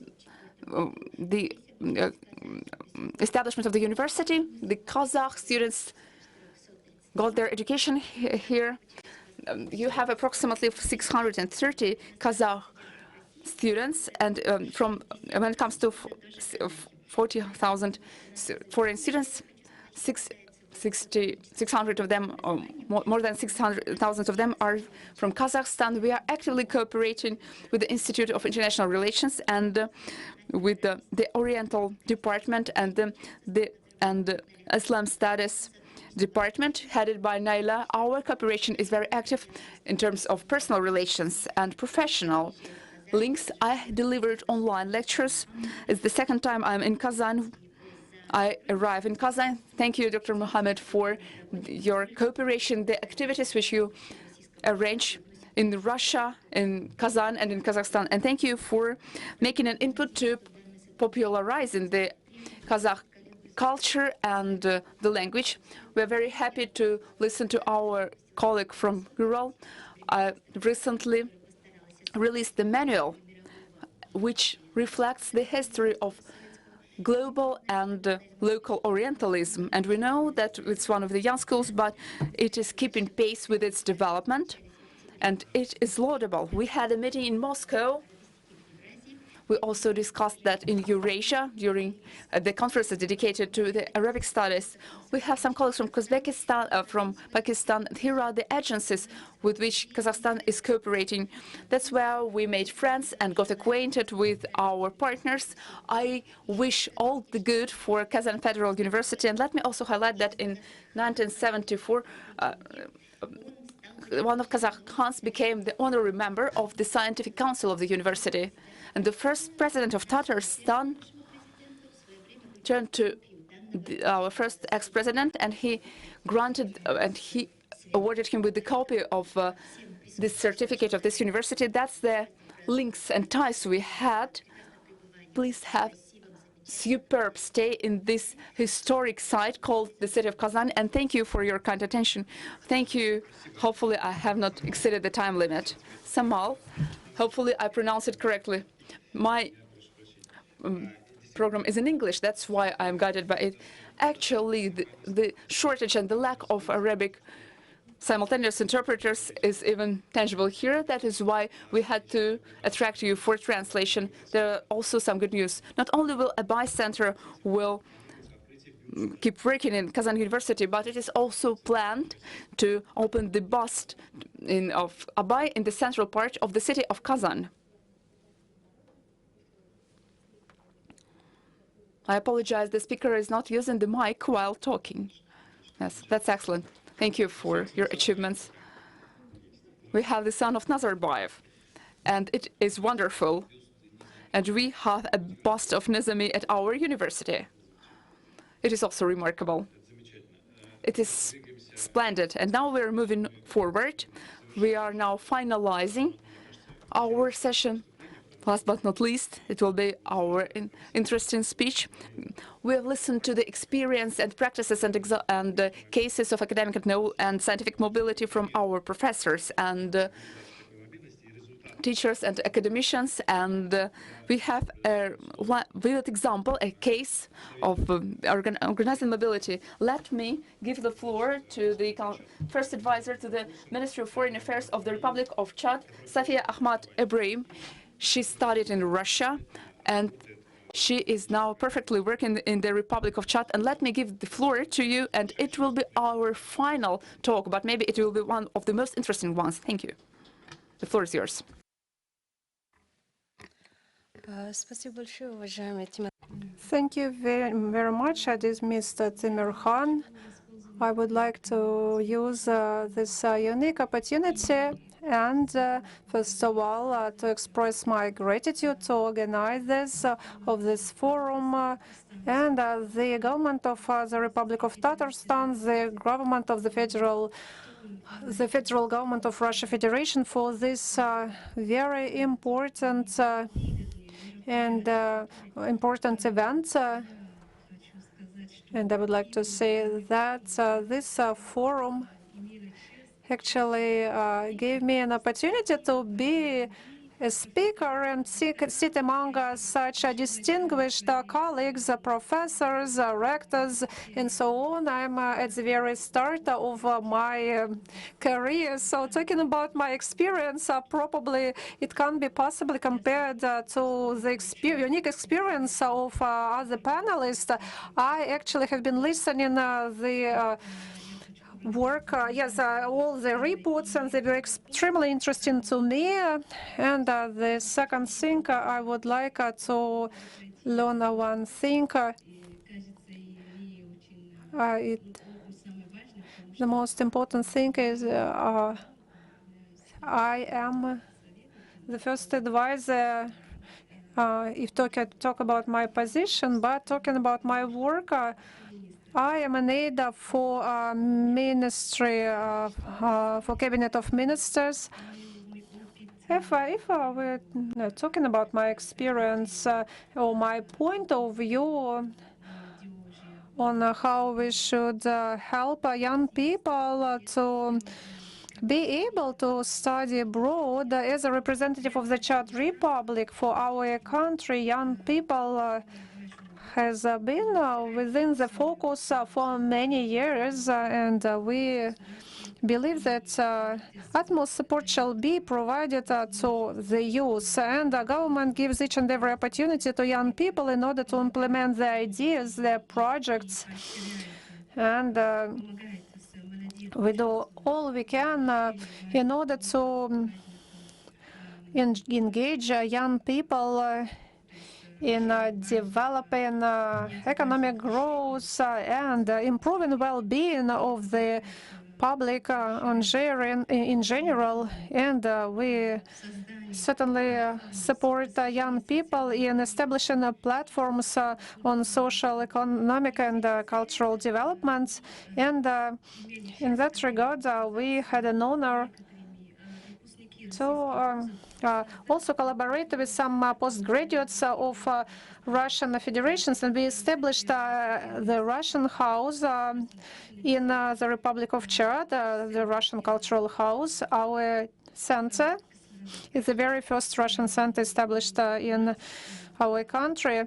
the establishment of the university. The Kazakh students got their education here. You have approximately 630 Kazakh students, and when it comes to 40,000 foreign students, 600 of them, or more than 600,000 of them, are from Kazakhstan. We are actively cooperating with the Institute of International Relations and with the Oriental Department and the Islam Studies Department headed by Naila. Our cooperation is very active in terms of personal relations and professional links. I delivered online lectures. It's the second time I'm in Kazan. I arrive in Kazan. Thank you, Dr. Mohammed, for your cooperation, the activities which you arrange in Russia, in Kazan, and in Kazakhstan. And thank you for making an input to popularizing the Kazakh culture and the language. We're very happy to listen to our colleague from Ural. I recently released the manual, which reflects the history of global and local Orientalism. And we know that it's one of the young schools, but it is keeping pace with its development, and it is laudable. We had a meeting in Moscow. We also discussed that in Eurasia during the conference dedicated to the Arabic studies. We have some colleagues from Uzbekistan, from Pakistan. Here are the agencies with which Kazakhstan is cooperating. That's where we made friends and got acquainted with our partners. I wish all the good for Kazan Federal University. And let me also highlight that in 1974, one of Kazakh Khans became the honorary member of the Scientific Council of the university. And the first president of Tatarstan turned to our first ex-president, and he awarded him with the copy of this certificate of this university. That's the links and ties we had. Please have superb stay in this historic site called the city of Kazan, and thank you for your kind attention. Thank you. Hopefully I have not exceeded the time limit. Samal, hopefully I pronounce it correctly. My program is in English, that's why I'm guided by it. Actually, the shortage and the lack of Arabic simultaneous interpreters is even tangible here. That is why we had to attract you for translation. There are also some good news. Not only will Abay Center will keep working in Kazan University, but it is also planned to open the bust of Abay in the central part of the city of Kazan. I apologize, the speaker is not using the mic while talking. Yes, that's excellent. Thank you for your achievements. We have the son of Nazarbayev, and it is wonderful. And we have a bust of Nizami at our university. It is also remarkable. It is splendid. And now we're moving forward. We are now finalizing our session. Last but not least, it will be our interesting speech. We have listened to the experience and practices and cases of academic and scientific mobility from our professors and teachers and academicians, and we have a vivid example, a case of organizing mobility. Let me give the floor to the first advisor to the Ministry of Foreign Affairs of the Republic of Chad, Safia Ahmad Ibrahim. She studied in Russia, and she is now perfectly working in the Republic of Chad. And let me give the floor to you, and it will be our final talk, but maybe it will be one of the most interesting ones. Thank you. The floor is yours. Thank you very much. This Mr. Timirhan. I would like to use this unique opportunity and first of all to express my gratitude to organizers of this forum and the government of the Republic of Tatarstan, the government of the federal government of Russia Federation for this very important and important event. And I would like to say that this forum actually gave me an opportunity to be a speaker and sit among such distinguished colleagues, professors, rectors, and so on. I'm at the very start of my career, so talking about my experience, probably it can't be possibly compared to the unique experience of other panelists. I actually have been listening the work, all the reports, and they were extremely interesting to me. And the second thing, I would like to learn one thing. The most important thing is I am the first advisor, if talk about my position, but talking about my work, I am an aide for Ministry for Cabinet of Ministers. If we're talking about my experience or my point of view on how we should help young people to be able to study abroad, as a representative of the Czech Republic for our country, young people has been within the focus for many years, and we believe that utmost support shall be provided to the youth, and the government gives each and every opportunity to young people in order to implement their ideas, their projects, and we do all we can in order to engage young people in developing economic growth and improving well-being of the public in general. And we certainly support young people in establishing platforms on social, economic, and cultural developments. And in that regard, we had an honor to also collaborate with some postgraduates of Russian federations, and we established the Russian House in the Republic of Chad, the Russian Cultural House. Our center is the very first Russian center established in our country.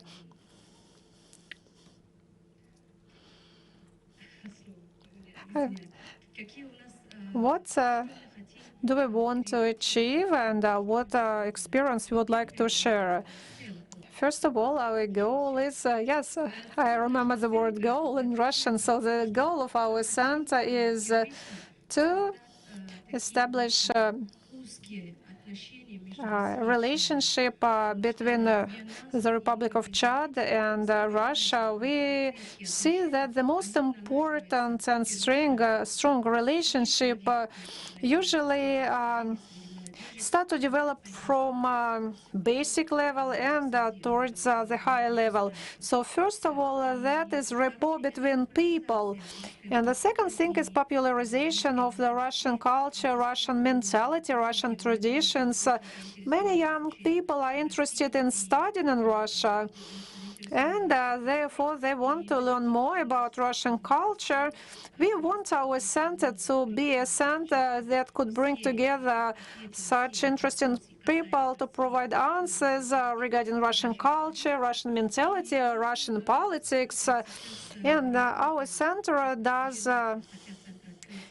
What do we want to achieve, and what experience we would like to share? First of all, our goal is, yes, I remember the word goal in Russian. So the goal of our center is to establish a relationship between the Republic of Chad and Russia. We see that the most important and strong relationship usually start to develop from basic level and towards the high level. So first of all, that is rapport between people. And the second thing is popularization of the Russian culture, Russian mentality, Russian traditions. Many young people are interested in studying in Russia. And therefore, they want to learn more about Russian culture. We want our center to be a center that could bring together such interesting people to provide answers regarding Russian culture, Russian mentality, Russian politics. And our center does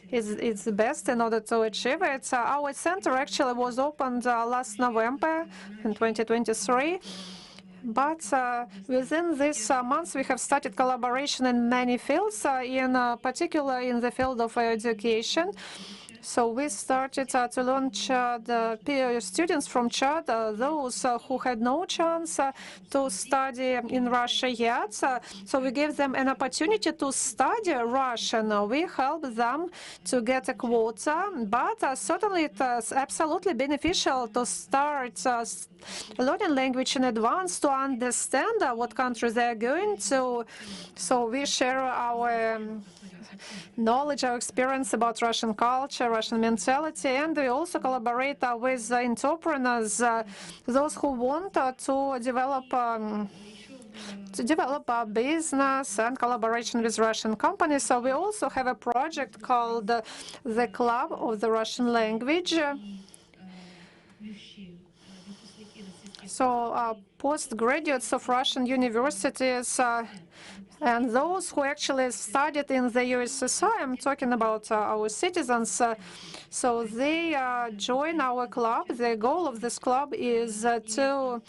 its best in order to achieve it. Our center actually was opened last November in 2023. But within this months, we have started collaboration in many fields, in particular in the field of education. So we started to launch the students from Chad, those who had no chance to study in Russia yet. So we gave them an opportunity to study Russian. We help them to get a quota, but certainly it is absolutely beneficial to start learning language in advance to understand what countries they are going to. So we share our knowledge, our experience about Russian culture, Russian mentality, and we also collaborate with entrepreneurs, those who want to develop a business and collaboration with Russian companies. So we also have a project called the Club of the Russian Language. So postgraduates of Russian universities and those who actually studied in the USSR, I'm talking about our citizens, so they join our club. The goal of this club is to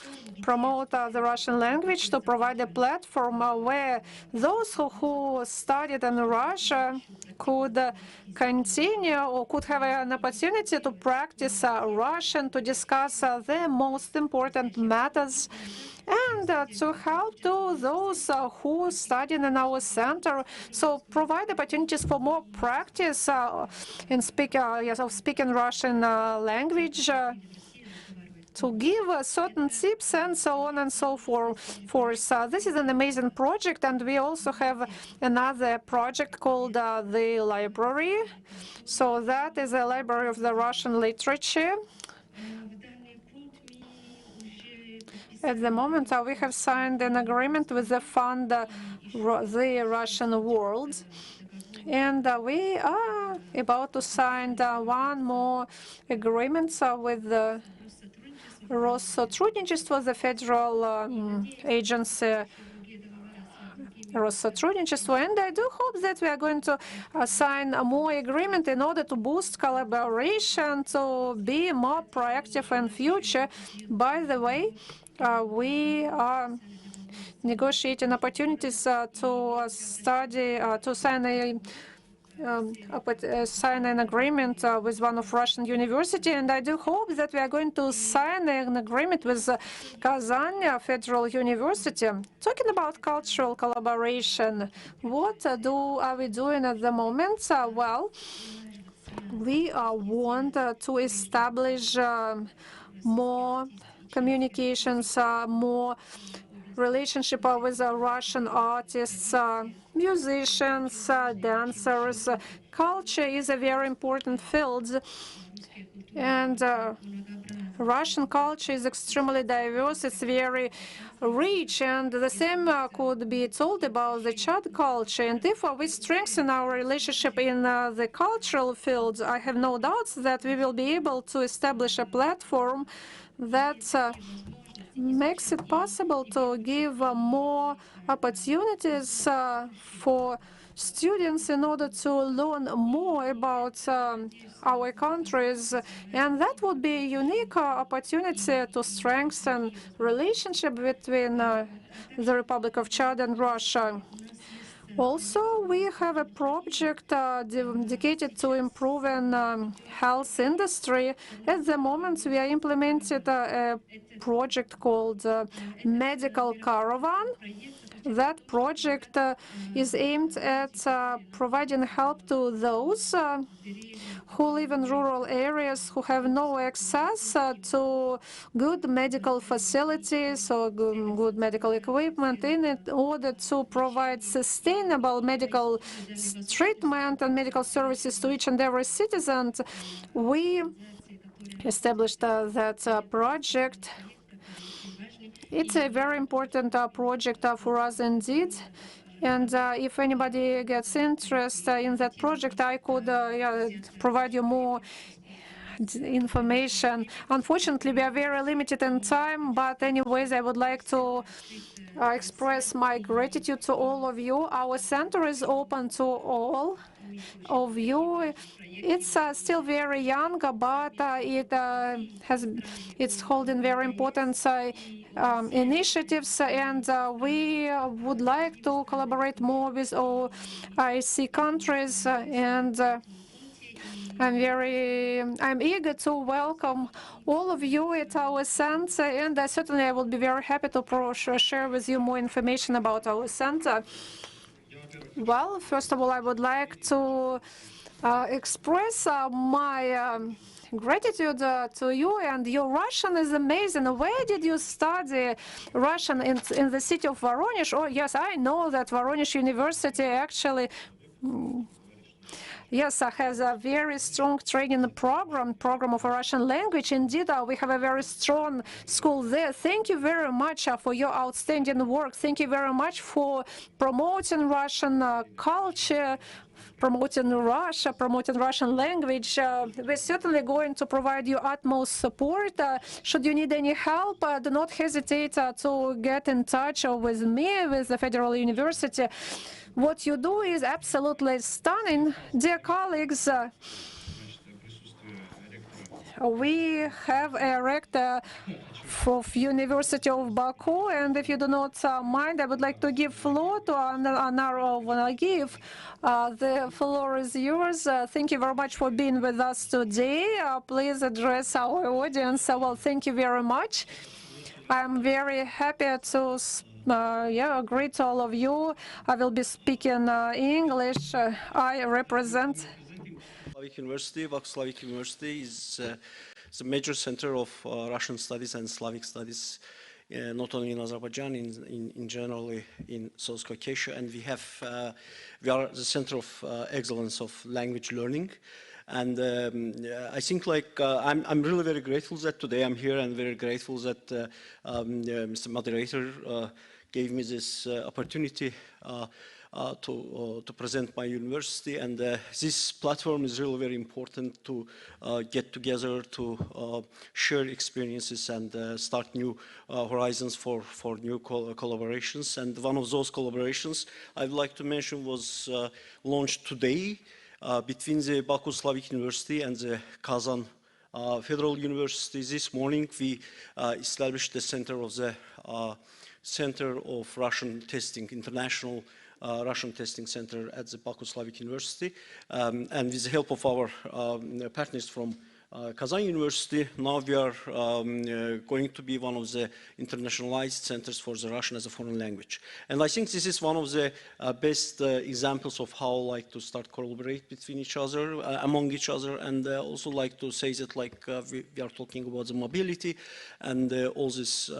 promote the Russian language, to provide a platform where those who studied in Russia could continue or could have an opportunity to practice Russian, to discuss the most important matters, and to help to those who study in our center. So provide opportunities for more practice in speaking Russian language. To give certain tips and so on and so forth. This is an amazing project, and we also have another project called the library. So that is a library of the Russian literature. At the moment, we have signed an agreement with the fund, the Russian World. And we are about to sign one more agreement with the Россотрудничество, the federal agency, Россотрудничество, and I do hope that we are going to sign a more agreement in order to boost collaboration, to be more proactive in future. By the way, we are negotiating opportunities to study, to sign an agreement with one of Russian university, and I do hope that we are going to sign an agreement with Kazan Federal University. Talking about cultural collaboration, what are we doing at the moment? Well, we want to establish more communications, more relationship with Russian artists, musicians, dancers. Culture is a very important field, and Russian culture is extremely diverse. It's very rich, and the same could be told about the Chad culture. And if we strengthen our relationship in the cultural field, I have no doubts that we will be able to establish a platform that makes it possible to give more opportunities for students in order to learn more about our countries, and that would be a unique opportunity to strengthen relationship between the Republic of Chad and Russia. Also, we have a project dedicated to improving health industry. At the moment, we are implementing a project called Medical Caravan. That project is aimed at providing help to those who live in rural areas who have no access to good medical facilities or good medical equipment in order to provide sustainable medical treatment and medical services to each and every citizen. We established that project. It's a very important project for us indeed. And if anybody gets interested in that project, I could provide you more information. Unfortunately, we are very limited in time, but anyways, I would like to express my gratitude to all of you. Our center is open to all of you. It's still very young, but it's holding very important initiatives, and we would like to collaborate more with OIC countries, and I'm eager to welcome all of you at our center, and certainly I will be very happy to share with you more information about our center. Well, first of all, I would like to express my gratitude to you, and your Russian is amazing. Where did you study Russian? In the city of Voronezh? Oh, yes, I know that Voronezh University actually yes, has a very strong training program of Russian language. Indeed, we have a very strong school there. Thank you very much for your outstanding work. Thank you very much for promoting Russian culture, promoting Russia, promoting Russian language. We're certainly going to provide you utmost support. Should you need any help, do not hesitate to get in touch with me, with the Federal University. What you do is absolutely stunning. Dear colleagues, we have a rector of University of Baku, and if you do not mind, I would like to give floor to Anar Vanagiv. The floor is yours. Thank you very much for being with us today. Please address our audience. Well, thank you very much. I'm very happy to greet all of you. I will be speaking English. I represent Slavic University. Baku Slavic University is the major center of Russian studies and Slavic studies, not only in Azerbaijan, in generally in South Caucasia, and we are the center of excellence of language learning. And I think I'm really very grateful that today I'm here, and very grateful that Mr. Moderator gave me this opportunity to present my university. And this platform is really very important to get together, to share experiences and start new horizons for new collaborations. And one of those collaborations I'd like to mention was launched today between the Baku Slavic University and the Kazan Federal University. This morning we established the Center of Russian Testing, International Russian Testing Center at the Baku Slavic University. And with the help of our partners from Kazan University, now we are going to be one of the internationalized centers for the Russian as a foreign language. And I think this is one of the best examples of how to start collaborate between each other, among each other, and also like to say that we are talking about the mobility and all these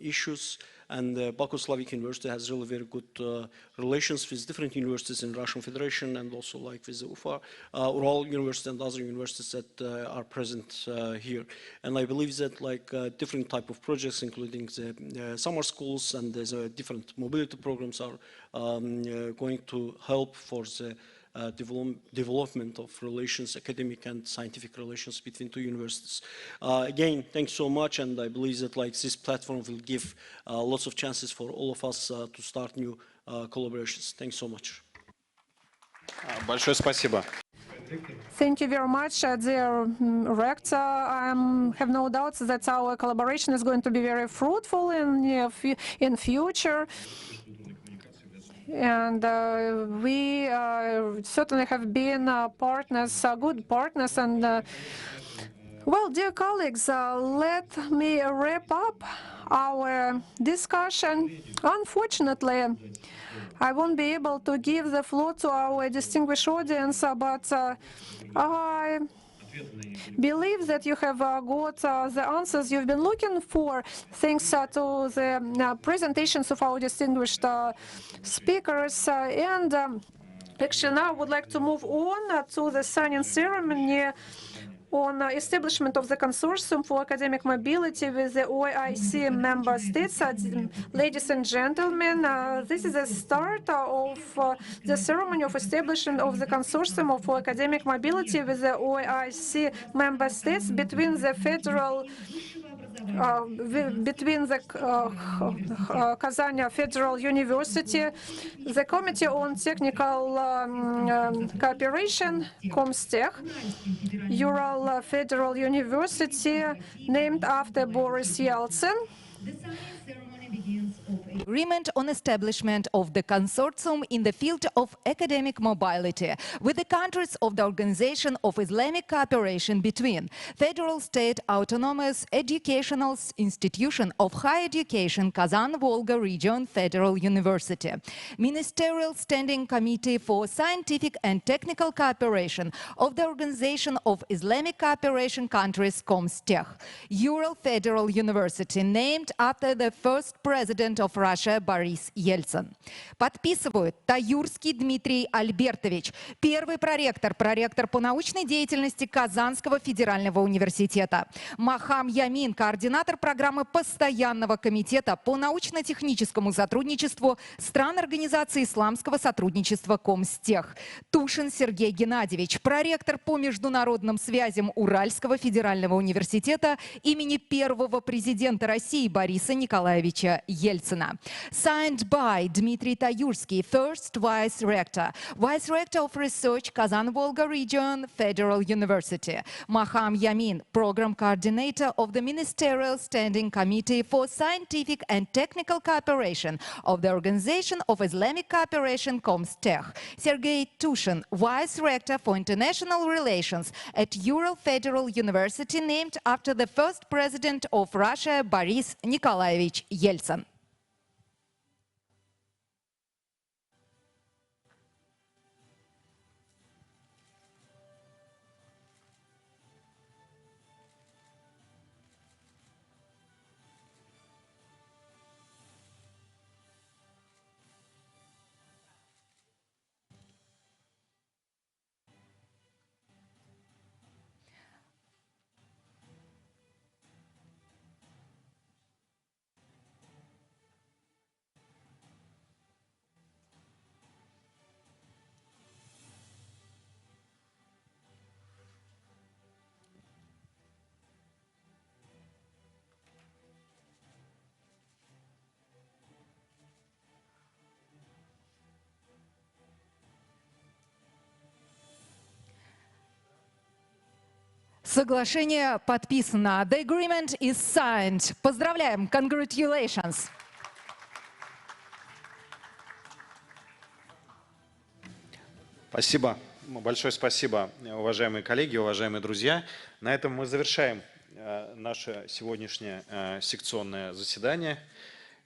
issues. And Baku Slavic University has really very good relations with different universities in Russian Federation, and also with the Ufa, Ural University and other universities that are present here. And I believe that different type of projects, including the summer schools and the different mobility programs, are going to help for the development of relations, academic and scientific relations between two universities. Again, thanks so much, and I believe that this platform will give lots of chances for all of us to start new collaborations. Thanks so much. Большое спасибо. Thank you very much, dear Rector. I have no doubts that our collaboration is going to be very fruitful in future. And we certainly have been partners, good partners. And well, dear colleagues, let me wrap up our discussion. Unfortunately, I won't be able to give the floor to our distinguished audience, but I believe that you have got the answers you've been looking for, thanks to the presentations of our distinguished speakers. Actually, now I would like to move on to the signing ceremony on establishment of the Consortium for Academic Mobility with the OIC member states. Ladies and gentlemen, this is the start of the ceremony of establishment of the Consortium for Academic Mobility with the OIC member states between the federal Kazan Federal University, the Committee on Technical Cooperation, ComStech, Ural Federal University, named after Boris Yeltsin. Agreement on establishment of the consortium in the field of academic mobility with the countries of the Organization of Islamic Cooperation between Federal State Autonomous Educational Institution of Higher Education Kazan-Volga Region Federal University, Ministerial Standing Committee for Scientific and Technical Cooperation of the Organization of Islamic Cooperation Countries ComStech, Ural Federal University, named after the first president of Russia Борис Ельцин. Подписывают Таюрский Дмитрий Альбертович, первый проректор по научной деятельности Казанского федерального университета. Махам Ямин, координатор программы Постоянного комитета по научно-техническому сотрудничеству стран Организации исламского сотрудничества ComStech. Тушин Сергей Геннадьевич, проректор по международным связям Уральского федерального университета имени первого президента России Бориса Николаевича Ельцина. Signed by Dmitry Tayursky, first Vice Rector of Research, Kazan-Volga Region Federal University. Maham Yamin, Program Coordinator of the Ministerial Standing Committee for Scientific and Technical Cooperation of the Organization of Islamic Cooperation ComStech. Sergei Tushin, Vice Rector for International Relations at Ural Federal University, named after the first president of Russia, Boris Nikolaevich Yeltsin. Соглашение подписано. The agreement is signed. Поздравляем. Congratulations. Спасибо. Большое спасибо, уважаемые коллеги, уважаемые друзья. На этом мы завершаем наше сегодняшнее секционное заседание.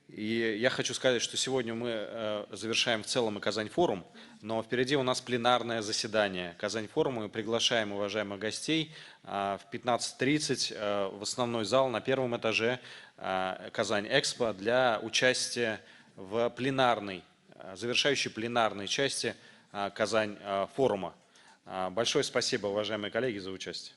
И я хочу сказать, что сегодня мы завершаем в целом и Казань-форум, но впереди у нас пленарное заседание Казань-форума. Мы приглашаем уважаемых гостей в 15:30 в основной зал на первом этаже Казань-Экспо для участия в пленарной, завершающей пленарной части Казань-форума. Большое спасибо, уважаемые коллеги, за участие.